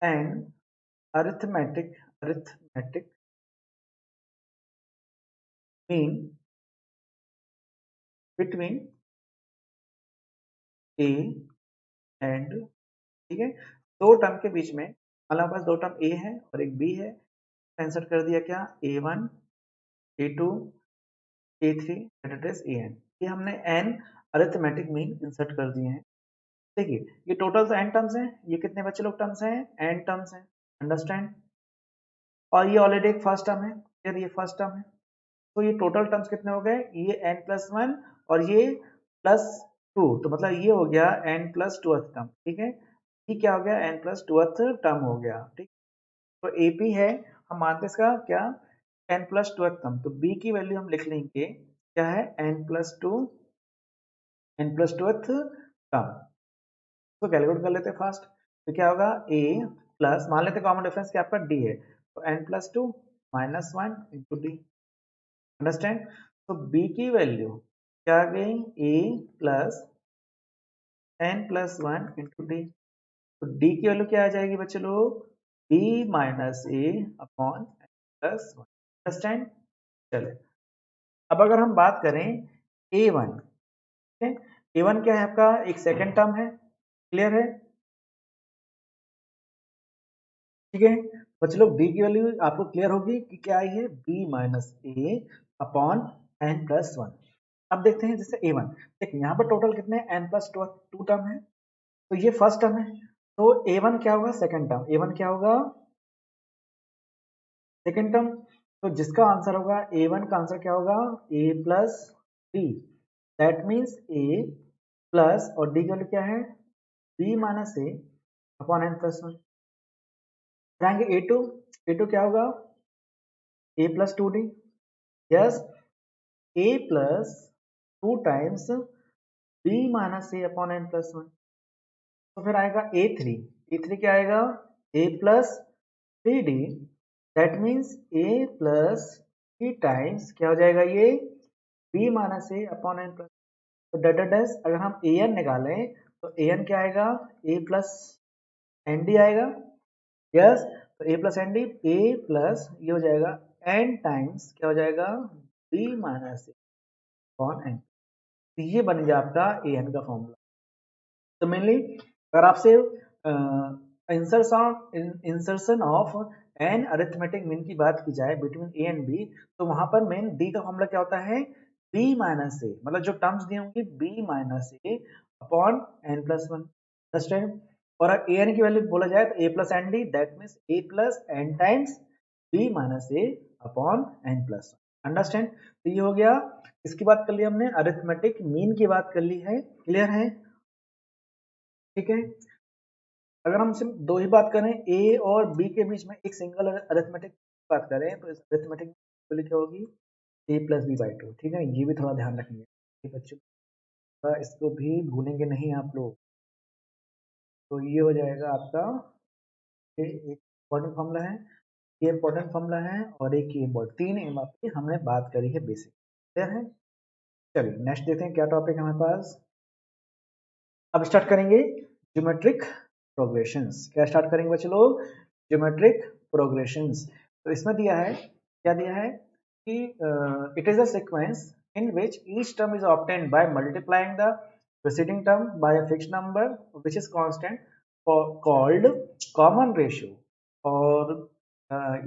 an arithmetic mean between a and, ठीक है, दो टर्म के बीच में, हमारे पास दो टर्म ए है और एक बी है। इंसर्ट कर दिया क्या, A one A two A three एड्रेस ए एन। ये हमने एन अरिथमेटिक मीन इंसर्ट कर दिए हैं। देखिए, ये टोटल तो एन टर्म्स हैं, ये कितने बच्चे लोग टर्म्स हैं, एन टर्म्स हैं। अंडरस्टैंड? और ये ऑलरेडी एक फर्स्ट टर्म है, ये फर्स्ट टर्म है। तो ये टोटल टर्म्स कितने हो गए, ये एन प्लस वन और ये प्लस टू, तो मतलब ये हो गया एन प्लस टू टर्म। ठीक है, ये क्या हो गया, एन प्लस टू टर्म हो गया। ठीक, तो एपी है, हम मानते हैं इसका क्या, एन प्लस टू टर्म। तो बी की वैल्यू हम लिख लेंगे क्या है, एन प्लस टू टर्म। तो कैलकुलेट कर लेते हैं फास्ट। तो क्या होगा, ए प्लस, मान लेते कॉमन डिफरेंस क्या आपका डी है, तो N plus two minus one into D. Understand? तो बी की वैल्यू क्या आ गई, A plus N plus one into D. तो डी की वैल्यू क्या आ जाएगी बच्चे लोग, बी माइनस ए अपॉन प्लस वन। अंडरस्टैंड। चले, अब अगर हम बात करें ए वन, ठीक है, ए वन क्या है आपका, एक सेकेंड टर्म है, क्लियर है, ठीक है। बच्चे लोग डी की वैल्यू आपको क्लियर होगी कि क्या आई है, बी माइनस ए अपॉन एन प्लस वन। अब देखते हैं जैसे ए वन, देखिए यहाँ पर टोटल कितने एन प्लस टू टर्म है, तो ये फर्स्ट टर्म है, तो ए वन क्या होगा, सेकेंड टर्म, ए वन क्या होगा, सेकेंड टर्म। तो जिसका आंसर होगा ए वन का आंसर क्या होगा, A plus B, that means A plus और डी की वैल्यू क्या है, बी माइनस ए अपॉन एन प्लस वन। आएंगे ए टू क्या होगा, A plus two D, yes, A plus two times B minus A upon N plus one. तो फिर आएगा ए थ्री क्या आएगा, ए plus three D, that means A plus three times क्या हो जाएगा ये, बी माइनस ए अपॉन एन प्लस। तो डेटा डैश अगर हम ए एन निकालें तो ए एन क्या आएगा, ए प्लस एन डी आएगा, यस, तो ए plus N d, a plus ये हो जाएगा एन टाइम्स क्या हो जाएगा, बी माइनस ए अपॉन एन। तो ये बन गया आपका ए एन का फॉर्मूला। तो मेनली अगर आपसे insertion of an arithmetic mean की बात की जाए बिटवीन ए एंड बी, तो वहां पर मेन डी का फॉर्मूला क्या होता है, बी माइनस ए, मतलब जो टर्म्स दी होंगी बी माइनस ए upon N plus one. Understand. और ए एन की वैल्यू बोला जाए तो ए plus N D, that means A plus N times B minus A upon N plus one. Understand. तो ये हो गया, इसकी बात कर ली हमने, अरिथमेटिक मीन की बात कर ली है, क्लियर है, ठीक है। अगर हम सिर्फ दो ही बात करें ए और बी के बीच में एक सिंगल अरिथमेटिक बात करें तो इस अरिथमेटिक वैल्यू क्या होगी, ए प्लस बी बाई टू, ठीक है, ये भी थोड़ा ध्यान रखेंगे ठीक बच्चों, इसको भी भूलेंगे नहीं आप लोग। तो ये हो जाएगा आपका, ये एक इम्पोर्टेंट फॉर्मूला है, ये इम्पोर्टेंट फॉर्मूला है, और एक ये इम्पोर्टेंट, तीन एम आपकी हमने बात करी है बेसिक, क्लियर है। चलिए नेक्स्ट देखते हैं क्या टॉपिक है हमारे पास। अब स्टार्ट करेंगे ज्योमेट्रिक प्रोग्रेशंस। क्या स्टार्ट करेंगे बच्चे लोग, ज्योमेट्रिक प्रोग्रेशंस। तो इसमें दिया है, क्या दिया है कि it is a sequence in which each term is obtained by multiplying the preceding term by a fixed number which is constant called common ratio. और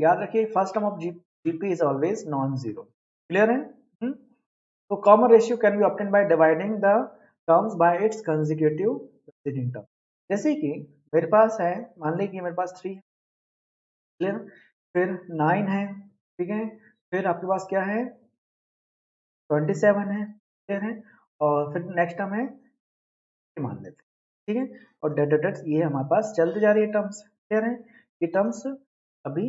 याद रखिए first term of GP is always non zero, clear है। तो common ratio can be obtained by dividing the terms bye it's consecutive preceding term. जैसे कि मेरे पास है, मान लीजिए मेरे पास 3 है, क्लियर, फिर 9 है, ठीक है, फिर आपके पास क्या है 27 है, क्लियर है, और फिर नेक्स्ट टर्म है मान लेते हैं, ठीक है, और डेट डेट ये हमारे पास चलते जा रही है टर्म्स, क्लियर है। ये टर्म्स अभी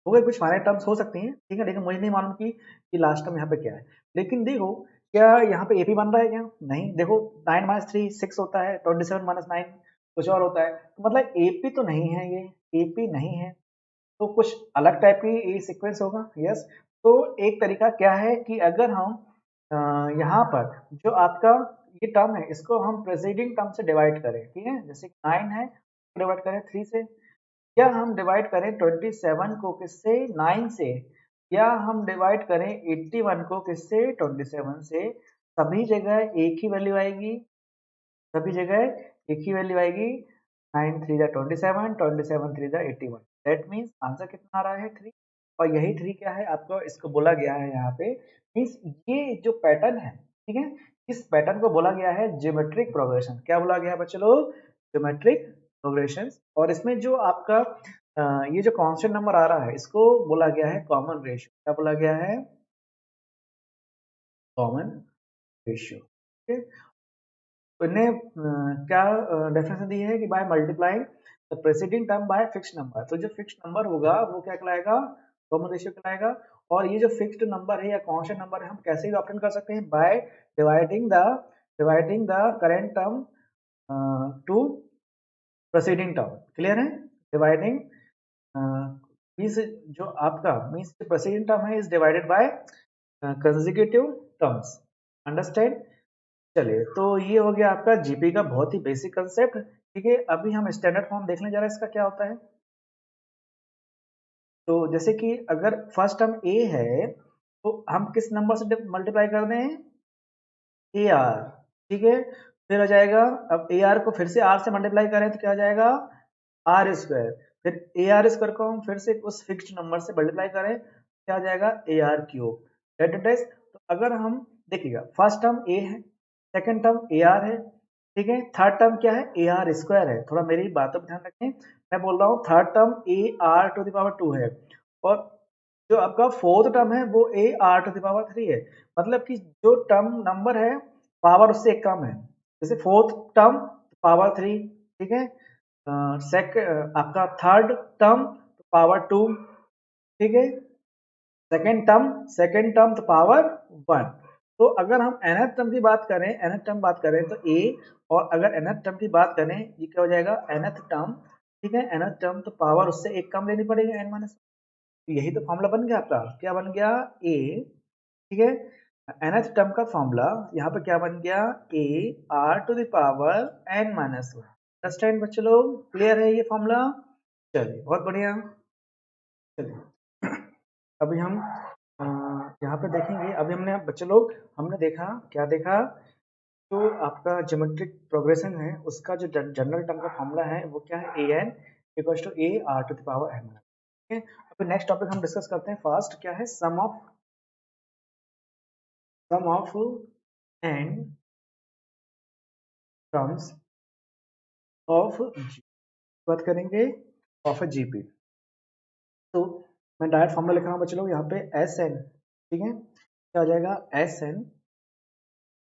हो गए, कुछ फाइनाइट टर्म्स हो सकती हैं, ठीक है, लेकिन मुझे नहीं मालूम कि लास्ट टर्म यहाँ पे क्या है। लेकिन देखो क्या यहाँ पे एपी बन रहा है क्या, नहीं, देखो 9 माइनस 3 6 होता है, 27 माइनस 9 कुछ और होता है, तो मतलब एपी तो नहीं है, ये एपी नहीं है, तो कुछ अलग टाइप की ये सीक्वेंस होगा, यस। तो एक तरीका क्या है कि अगर हम यहाँ पर जो आपका ये टर्म है इसको हम प्रेसीडिंग टर्म से डिवाइड करें, ठीक है, जैसे 9 है डिवाइड करें 3 से, या हम डिवाइड करें 27 को किससे 9 से, या हम डिवाइड करें 81 को किससे 27 से, सभी जगह एक ही वैल्यू आएगी, सभी जगह एक ही वैल्यू आएगी, 9 3 जा 27, 27 3 जा 81, दैट मीन्स आंसर कितना आ रहा है 3। और यही 3 क्या है आपको, इसको बोला गया है यहाँ पे, मीन्स ये जो पैटर्न है, ठीक है, इस पैटर्न को बोला गया है ज्योमेट्रिक प्रोग्रेशन। क्या बोला गया है बच्चे लोग, ज्योमेट्रिक प्रोग्रेशन। और इसमें जो आपका ये जो कांस्टेंट नंबर आ रहा है इसको बोला गया है कॉमन रेशियो। क्या बोला गया है, कॉमन रेशियो, ठीक है। तो इन्हें क्या डेफिनेशन दी है कि by multiplying the preceding term by fixed number, तो जो फिक्स्ड नंबर होगा वो क्या कहलाएगा, कॉमन रेशियो कहलाएगा। और ये जो फिक्स्ड नंबर है या कांस्टेंट नंबर है हम कैसे भी ऑप्टेन कर सकते हैं, by dividing the current term to preceding term, clear है। डिवाइडिंग मीन्स जो आपका मीन्स प्रेसीडिंग टर्म है is divided by consecutive terms, understand. चलिए तो ये हो गया आपका जीपी का बहुत ही बेसिक कंसेप्ट ठीक है, अभी हम स्टैंडर्ड फॉर्म देखने जा रहे हैं इसका क्या होता है। तो जैसे कि अगर फर्स्ट टर्म ए है तो हम किस नंबर से मल्टीप्लाई कर दें, ए आर, ठीक है। फिर हो जाएगा, अब ए आर को फिर से आर से मल्टीप्लाई करें तो क्या हो जाएगा, आर स्क्वायर। फिर ए आर स्क्वायर को हम फिर से उस फिक्स्ड नंबर से मल्टीप्लाई करें क्या हो जाएगा, A R cube. That is, तो अगर हम देखिएगा फर्स्ट टर्म ए है, सेकंड टर्म ए आर है, ठीक है, थर्ड टर्म क्या है, ए आर स्क्वायर है। थोड़ा मेरी बातों पर ध्यान रखें, मैं बोल रहा हूँ third term a r to the power 2 है, और जो आपका फोर्थ टर्म है वो a r to the power 3 है। मतलब कि जो टर्म नंबर है पावर उससे एक कम है। जैसे फोर्थ टर्म पावर 3, ठीक है, आपका थर्ड टर्म पावर 2, ठीक है, सेकेंड टर्म तो पावर 1। तो अगर हम nth टर्म की बात करें, nth टर्म बात करें तो a, और अगर nth टर्म की बात करें ये क्या हो जाएगा, nth टर्म, ठीक है, nth टर्म तो पावर उससे एक कम लेनी पड़ेगी n माइनस। यही तो फॉर्मूला बन गया आपका, क्या बन गया, a, ठीक है, nth टर्म का फॉर्मूला यहाँ पे क्या बन गया, a r to the power n minus 1। Understand बच्चों लोग, क्लियर है ये फॉर्मूला। चलिए बहुत बढ़िया। चलिए अभी हम यहाँ पे देखेंगे, अभी हमने बच्चे लोग हमने देखा, क्या देखा, जो आपका ज्योमेट्रिक प्रोग्रेशन है उसका जो जनरल टर्म का फॉर्मूला है वो क्या है, a N equals to a r to the power n. ठीक है, अभी नेक्स्ट टॉपिक हम डिस्कस करते हैं फर्स्ट, क्या है, sum of N terms of जी, बात करेंगे ऑफ ए जीपी। तो मैं डायरेक्ट फॉर्मूला लिख रहा हूँ बच्चे लोग यहाँ पे, एस एन, ठीक है, क्या हो जाएगा, s n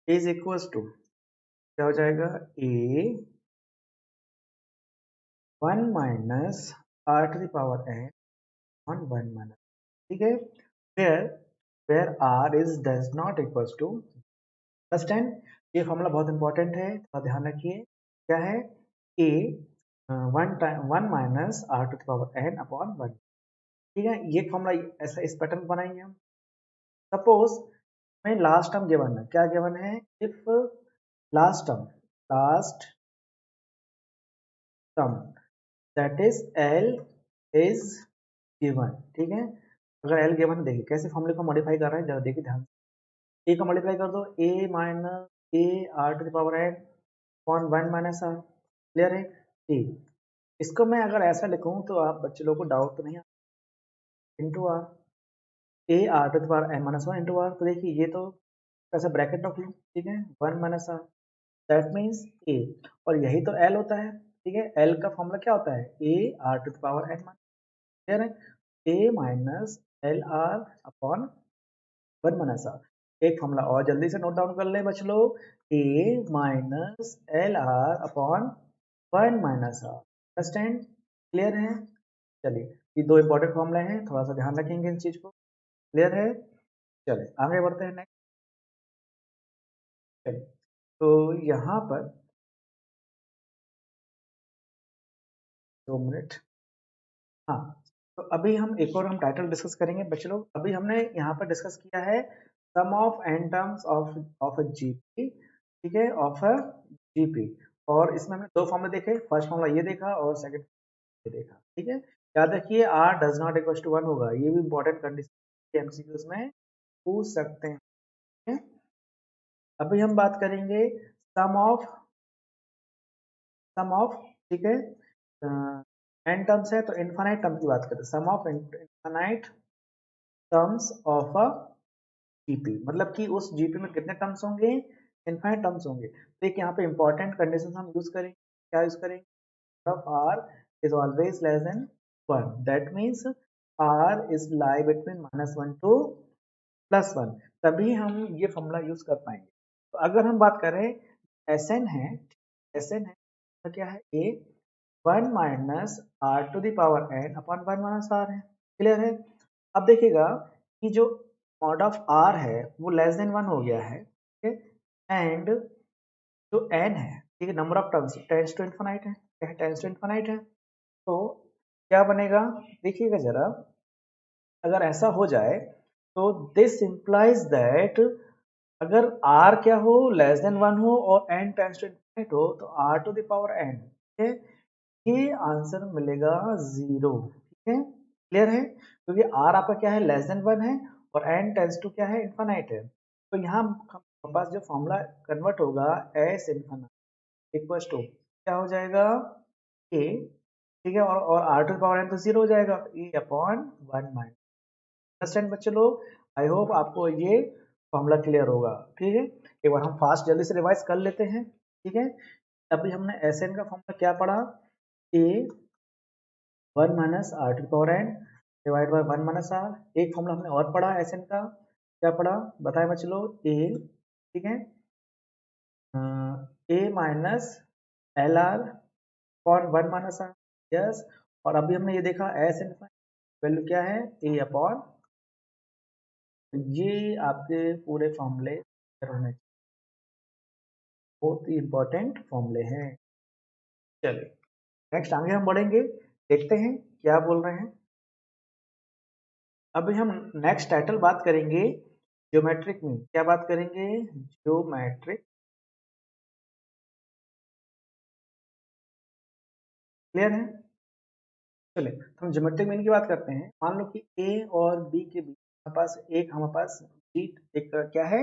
is equals to क्या हो जाएगा, a 1 minus r to the power n on 1 minus, ठीक है, where where r is does not equals to, understand, ये फॉर्मूला बहुत इंपॉर्टेंट है, थोड़ा ध्यान रखिए, क्या है, a 1 minus r to the power n upon 1, ठीक है। ये फॉर्मूला ऐसा इस पैटर्न में बनाएंगे हम। सपोज में लास्ट टर्म गिवन है, क्या गिवन है, if last term that is L is given, ठीक है। अगर एल गिवन, देखिए कैसे फॉर्मूले को मॉडिफाई कर रहे हैं, जरा देखिए ध्यान से। ए को मल्टीप्लाई कर दो, a minus a r to the power n upon 1 minus r, clear है। ठीक, इसको मैं अगर ऐसा लिखूं तो आप बच्चे लोगों को डाउट तो नहीं, into r, a r to the power n minus 1 into r. तो देखिए ये तो ऐसा ब्रैकेट रख लूँ, ठीक है, 1 माइनस आर, दैट मीन्स ए, और यही तो एल होता है, ठीक है। एल का फॉर्मूला क्या होता है, a r to the power n minus, clear है, a minus l r upon 1 minus r. एक फॉर्मूला और जल्दी से नोट डाउन कर ले बच्चे लोग, a minus l r upon 1 minus r, understand, clear है। चलिए ये दो इंपॉर्टेंट फॉर्मूला हैं, थोड़ा सा ध्यान रखेंगे इन चीज को, क्लियर है। चलिए आगे बढ़ते हैं नेक्स्ट। चलिए तो यहाँ पर 2 मिनट, हाँ, तो अभी हम एक और हम टाइटल डिस्कस करेंगे बच्चे लोग। अभी हमने यहाँ पर डिस्कस किया है sum of N terms of a GP, ठीक है, ऑफ अ जीपी, और इसमें हमने दो फॉर्मूले देखे, फर्स्ट फॉर्मूला ये देखा और सेकंड ये देखा, ठीक है। याद रखिए r does not equal to 1 होगा, ये भी इंपॉर्टेंट कंडीशन एमसीक्यूज में पूछ सकते हैं, ठीक है? अभी हम बात करेंगे सम ऑफ ठीक है, एन टर्म्स है तो इनफाइनाइट टर्म की बात करते हैं, sum of infinite terms of a GP, मतलब कि उस जीपी में कितने टर्म्स होंगे, इनफाइनाइट टर्म्स होंगे। तो एक यहाँ पे इंपॉर्टेंट कंडीशन हम यूज करेंगे, क्या यूज करेंगे, of r is always less than 1, that means r is lie between -1 to +1, तभी हम ये फॉर्मूला यूज कर पाएंगे। तो अगर हम बात करें Sn है, Sn है तो क्या है, a 1 minus r to the power n upon 1 minus r है, क्लियर है। अब देखिएगा कि जो मॉड ऑफ r है वो लेस देन 1 हो गया है, ठीक है, एंड जो n है, ठीक है, number of terms tends to infinite है, क्या है, टेंड्स टू इनफिनिट है। तो क्या बनेगा, देखिएगा जरा, अगर ऐसा हो जाए तो दिस इंप्लाइज दैट अगर r क्या हो, लेस देन 1 हो और n टेंड्स टू इनफिनिट हो, तो r to the power n है, ये आंसर मिलेगा 0। ठीक है, क्लियर है, क्योंकि r आपका क्या है, लेस देन 1 है और n टेंस टू क्या है, इन्फानाइट है। तो यहाँ हमारे पास जो फॉर्मूला कन्वर्ट होगा एस इन्फानाइट इक्वल टू क्या हो जाएगा, a, ठीक है, और r टू पावर n तो 0 हो जाएगा, e अपॉन 1 माइनस। अंडरस्टैंड बच्चे लोग, आई होप आपको ये फॉर्मूला क्लियर होगा। ठीक है, एक बार हम फास्ट जल्दी से रिवाइज कर लेते हैं। ठीक है, अभी हमने एस एन का फॉर्मूला क्या पढ़ा, a 1 minus r to power n divide by 1 minus r. एक फॉर्मूला हमने और पढ़ा एस एन का, क्या पढ़ा बताए बच्चे लोग, ए, ठीक है, a minus l r upon 1 minus r, yes. और अभी हमने ये देखा एस एन वैल्यू क्या है, ए अपॉन, ये आपके पूरे फॉर्मूले होने चाहिए, बहुत ही इंपॉर्टेंट फॉर्मूले हैं। चलिए नेक्स्ट आगे हम बढ़ेंगे, देखते हैं क्या बोल रहे हैं। अभी हम नेक्स्ट टाइटल बात करेंगे ज्योमेट्रिक मीन। क्या बात करेंगे, ज्योमेट्रिक, क्लियर है। चलिए तो हम ज्योमेट्रिक मीन की बात करते हैं। मान लो कि ए और बी के बीच हमारे पास जी, एक क्या है,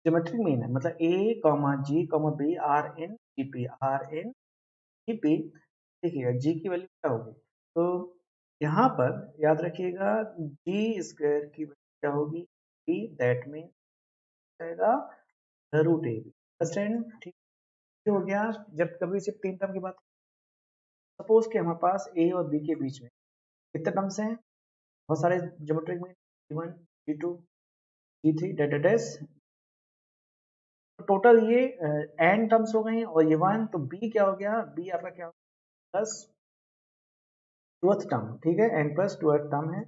ज्योमेट्रिक मीन है, मतलब a comma G comma b are in GP, are in GP. देखिएगा जी की वैल्यू क्या होगी, तो यहाँ पर याद रखिएगा जी स्क्वायर की वैल्यू क्या होगी, बी, दैट मीन जाएगा रूट ए बी। अंडरस्टैंड, ठीक हो गया। जब कभी सिर्फ तीन टर्म की बात, सपोज कि हमारे पास ए और बी के बीच में कितने टर्म्स हैं, बहुत सारे ज्योमेट्रिक में, G1 G2 G3 डेडेडेस, तो टोटल ये n टर्म्स हो गई और ये 1, तो b क्या हो गया, b आपका क्या हो गया, प्लस ट्वेल्थ टर्म। ठीक है, n प्लस ट्वेल्थ टर्म है।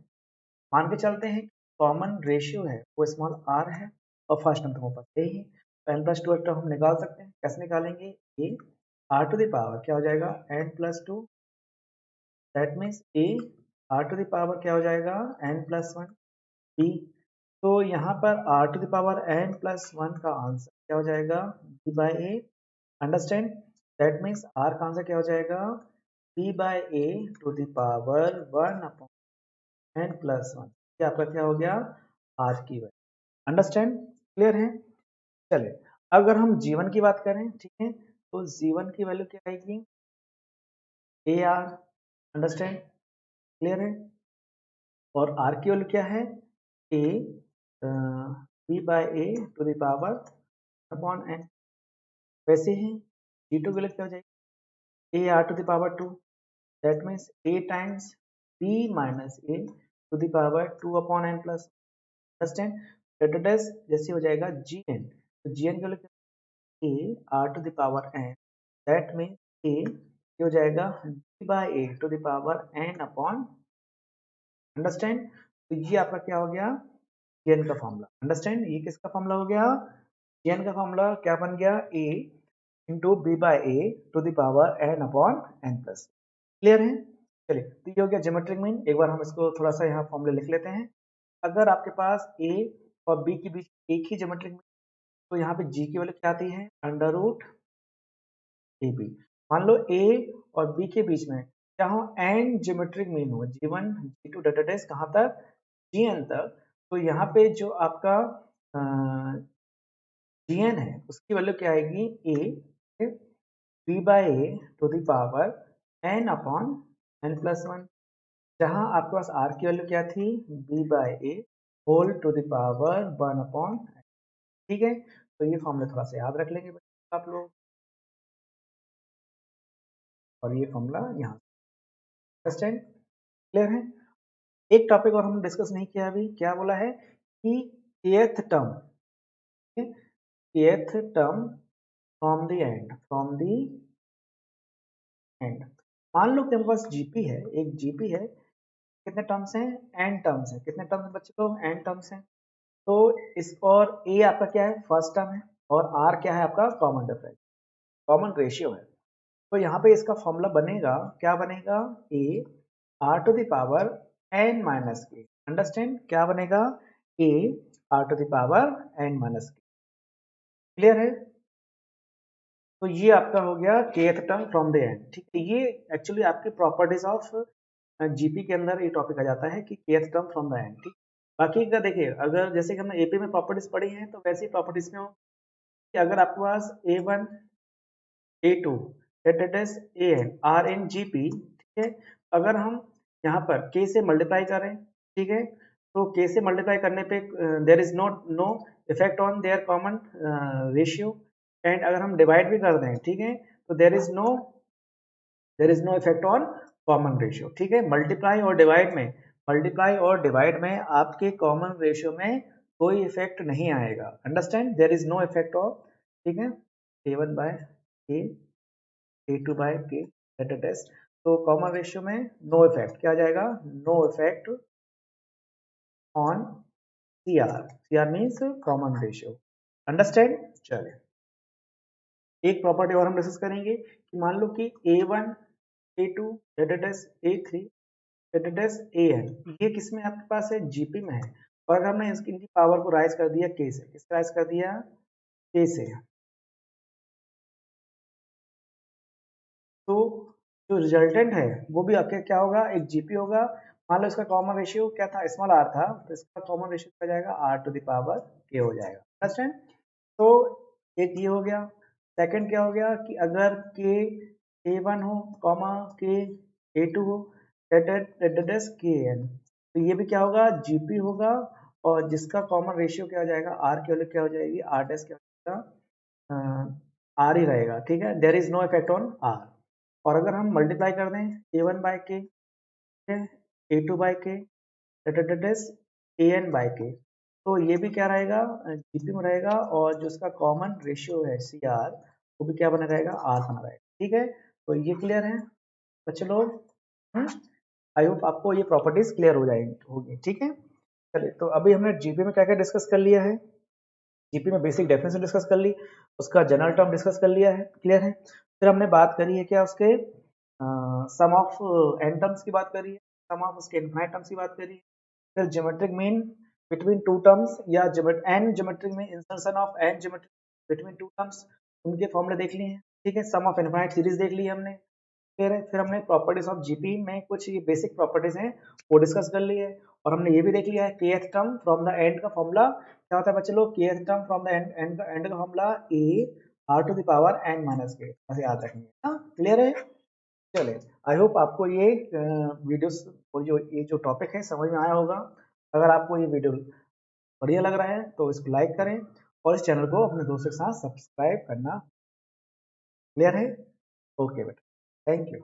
मान के चलते हैं कॉमन रेशियो है वो स्मॉल r है और फर्स्ट टर्म तो हमारे पास यही है, तो n प्लस ट्वेल्थ टर्म हम निकाल सकते हैं। कैसे निकालेंगे, a r to the power क्या हो जाएगा n plus 2, that means a r to the power क्या हो जाएगा n प्लस 1 b। तो यहाँ पर r to the power n plus 1 का आंसर क्या हो जाएगा, b by a. Understand, that means r का आंसर क्या हो जाएगा, b by a to the power 1 upon n plus 1। ये आपका क्या हो गया, r की वैल्यू। अंडरस्टैंड, क्लियर है। चलिए अगर हम जीवन की बात करें, ठीक है, तो जीवन की वैल्यू क्या आएगी, ए आर। अंडरस्टैंड, क्लियर है। और r की वैल्यू क्या है, a b by a to the power upon n। वैसे ही g2 की वैल्यू क्या हो जाएगी, a r to the power 2, that means a times b minus a to the power 2 upon n plus. Understand, डेटाडेस जैसे हो जाएगा gn, तो gn की value a r to the power n, that means a हो जाएगा b by a to the power n upon. Understand, तो ये आपका क्या हो गया, gn का फॉर्मूला। अंडरस्टैंड, ये किसका फॉर्मूला हो गया, gn का फॉर्मूला क्या बन गया, a into b by a to the power n upon n plus. Clear है। चलिए तो ये हो गया ज्योमेट्रिक मीन। एक बार हम इसको थोड़ा सा यहाँ फॉर्मूले लिख लेते हैं। अगर आपके पास a और b के बीच एक ही ज्योमेट्रिक मीन, तो यहाँ पे g की वैल्यू क्या आती है, अंडर रूट ए बी। मान लो a और b के बीच में क्या हो, n ज्योमेट्रिक मीन हो, g1 g2 डाटा डेस कहाँ तक, gn तक। तो यहाँ पे जो आपका gn है उसकी वैल्यू क्या आएगी, a b by a to the power n upon n plus 1, जहाँ आपके पास r की वैल्यू क्या थी, b by a whole to the power 1 upon. ठीक है, तो ये फॉर्मूला थोड़ा सा याद रख लेंगे आप लोग, और ये फॉर्मूला यहाँ। अंडरस्टैंड, क्लियर है। एक टॉपिक और हमने डिस्कस नहीं किया अभी, क्या बोला है कि th term, th term from the and, from the and. मान लो कि हमारे पास जीपी है, एक जीपी है, कितने टर्म्स हैं, एन टर्म्स हैं। कितने टर्म्स बच्चे लोग, एन टर्म्स हैं। तो इस, और ए आपका क्या है, फर्स्ट टर्म है, और आर क्या है आपका, कॉमन डिफरेंस, कॉमन रेशियो है। तो यहाँ पे इसका फॉर्मूला बनेगा, क्या बनेगा, a r to the power n minus k. Understand, क्या बनेगा, a r to the power n minus k. Clear है। तो ये आपका हो गया kth term from the end, ठीक है। ये एक्चुअली आपकी प्रॉपर्टीज ऑफ जीपी के अंदर ये टॉपिक आ जाता है कि kth term from the end, ठीक। बाकी का देखिए, अगर जैसे कि हमने एपी में प्रॉपर्टीज पढ़ी हैं तो वैसी प्रॉपर्टीज में हो कि अगर आपके पास A1 A2 that is AN are in GP, ठीक है। अगर हम यहाँ पर k से मल्टीप्लाई करें, ठीक है, तो k से मल्टीप्लाई करने पे there is no effect on their common ratio, and अगर हम डिवाइड भी कर दें, ठीक है, तो there is no effect on common ratio, ठीक है। मल्टीप्लाई और डिवाइड में आपके कॉमन रेशियो में कोई इफेक्ट नहीं आएगा, understand, there is no effect of, ठीक है, A1 by A, A2 by K, that is, तो कॉमन रेशियो में नो इफेक्ट, क्या आ जाएगा, no effect on CR means common ratio, understand. चलिए एक प्रॉपर्टी और हम डिस्कस करेंगे कि मान लो कि A1 A2 that is A3 that is AN, ये किस में आपके पास है, जीपी में है। और अगर हमने इनकी पावर को राइज कर दिया K से, किस राइज कर दिया, K से, तो जो रिजल्टेंट है वो भी आपके क्या होगा, एक जीपी होगा। मान लो इसका कॉमन रेशियो क्या था, स्मॉल r था, तो इसका कॉमन रेशियो क्या जाएगा, r to the power k हो जाएगा, अंडरस्टैंड। तो एक ये हो गया। सेकंड क्या हो गया कि अगर k A1 हो कॉमा k A2 हो दैट इज kn, तो ये भी क्या होगा, जीपी होगा, और जिसका कॉमन रेशियो क्या हो जाएगा, r की वैल्यू क्या हो जाएगी, r डैश क्या हो जाएगा, r ही रहेगा, ठीक है, there is no effect on r। और अगर हम मल्टीप्लाई कर दें A1 बाय के, A2 बाय के, दैट इज AN बाय के, तो ये भी क्या रहेगा, जीपी में रहेगा, और जो उसका कॉमन रेशियो है CR, वो भी क्या बना रहेगा, R बना रहेगा, ठीक है। तो ये क्लियर है बच्चे लोग, आई होप आपको ये प्रॉपर्टीज क्लियर हो जाएंगी, होगी, ठीक है। चलिए, तो अभी हमने जीपी में क्या क्या डिस्कस कर लिया है, जीपी में बेसिक डेफिनेशन डिस्कस कर ली, उसका जनरल टर्म डिस्कस कर लिया है, क्लियर है। फिर हमने बात करी है क्या, उसके सम ऑफ एन टर्म्स की बात करी है, सम ऑफ उसके इनफाइनाइट टर्म्स की बात करी है। फिर geometric mean between two terms, या एन ज्योमेट्रिक में insertion of an geometric between two terms, उनके फॉर्मूले देख लिए हैं, ठीक है। सम ऑफ इनफाइनाइट सीरीज देख ली हमने। फिर हमने प्रॉपर्टीज ऑफ जीपी में कुछ ये बेसिक प्रॉपर्टीज हैं वो डिस्कस कर ली है। और हमने ये भी देख लिया है kth term from the end का फॉर्मूला क्या होता है बच्चे लोग, kth term from the end का formula a r to the power n minus k, ऐसे याद रखेंगे, हाँ क्लियर है। चलिए, आई होप आपको ये वीडियोस और जो टॉपिक है समझ में आया होगा। अगर आपको ये वीडियो बढ़िया लग रहा है तो इसको लाइक करें, और इस चैनल को अपने दोस्तों के साथ सब्सक्राइब करना, क्लियर है। ओके बेटा, थैंक यू।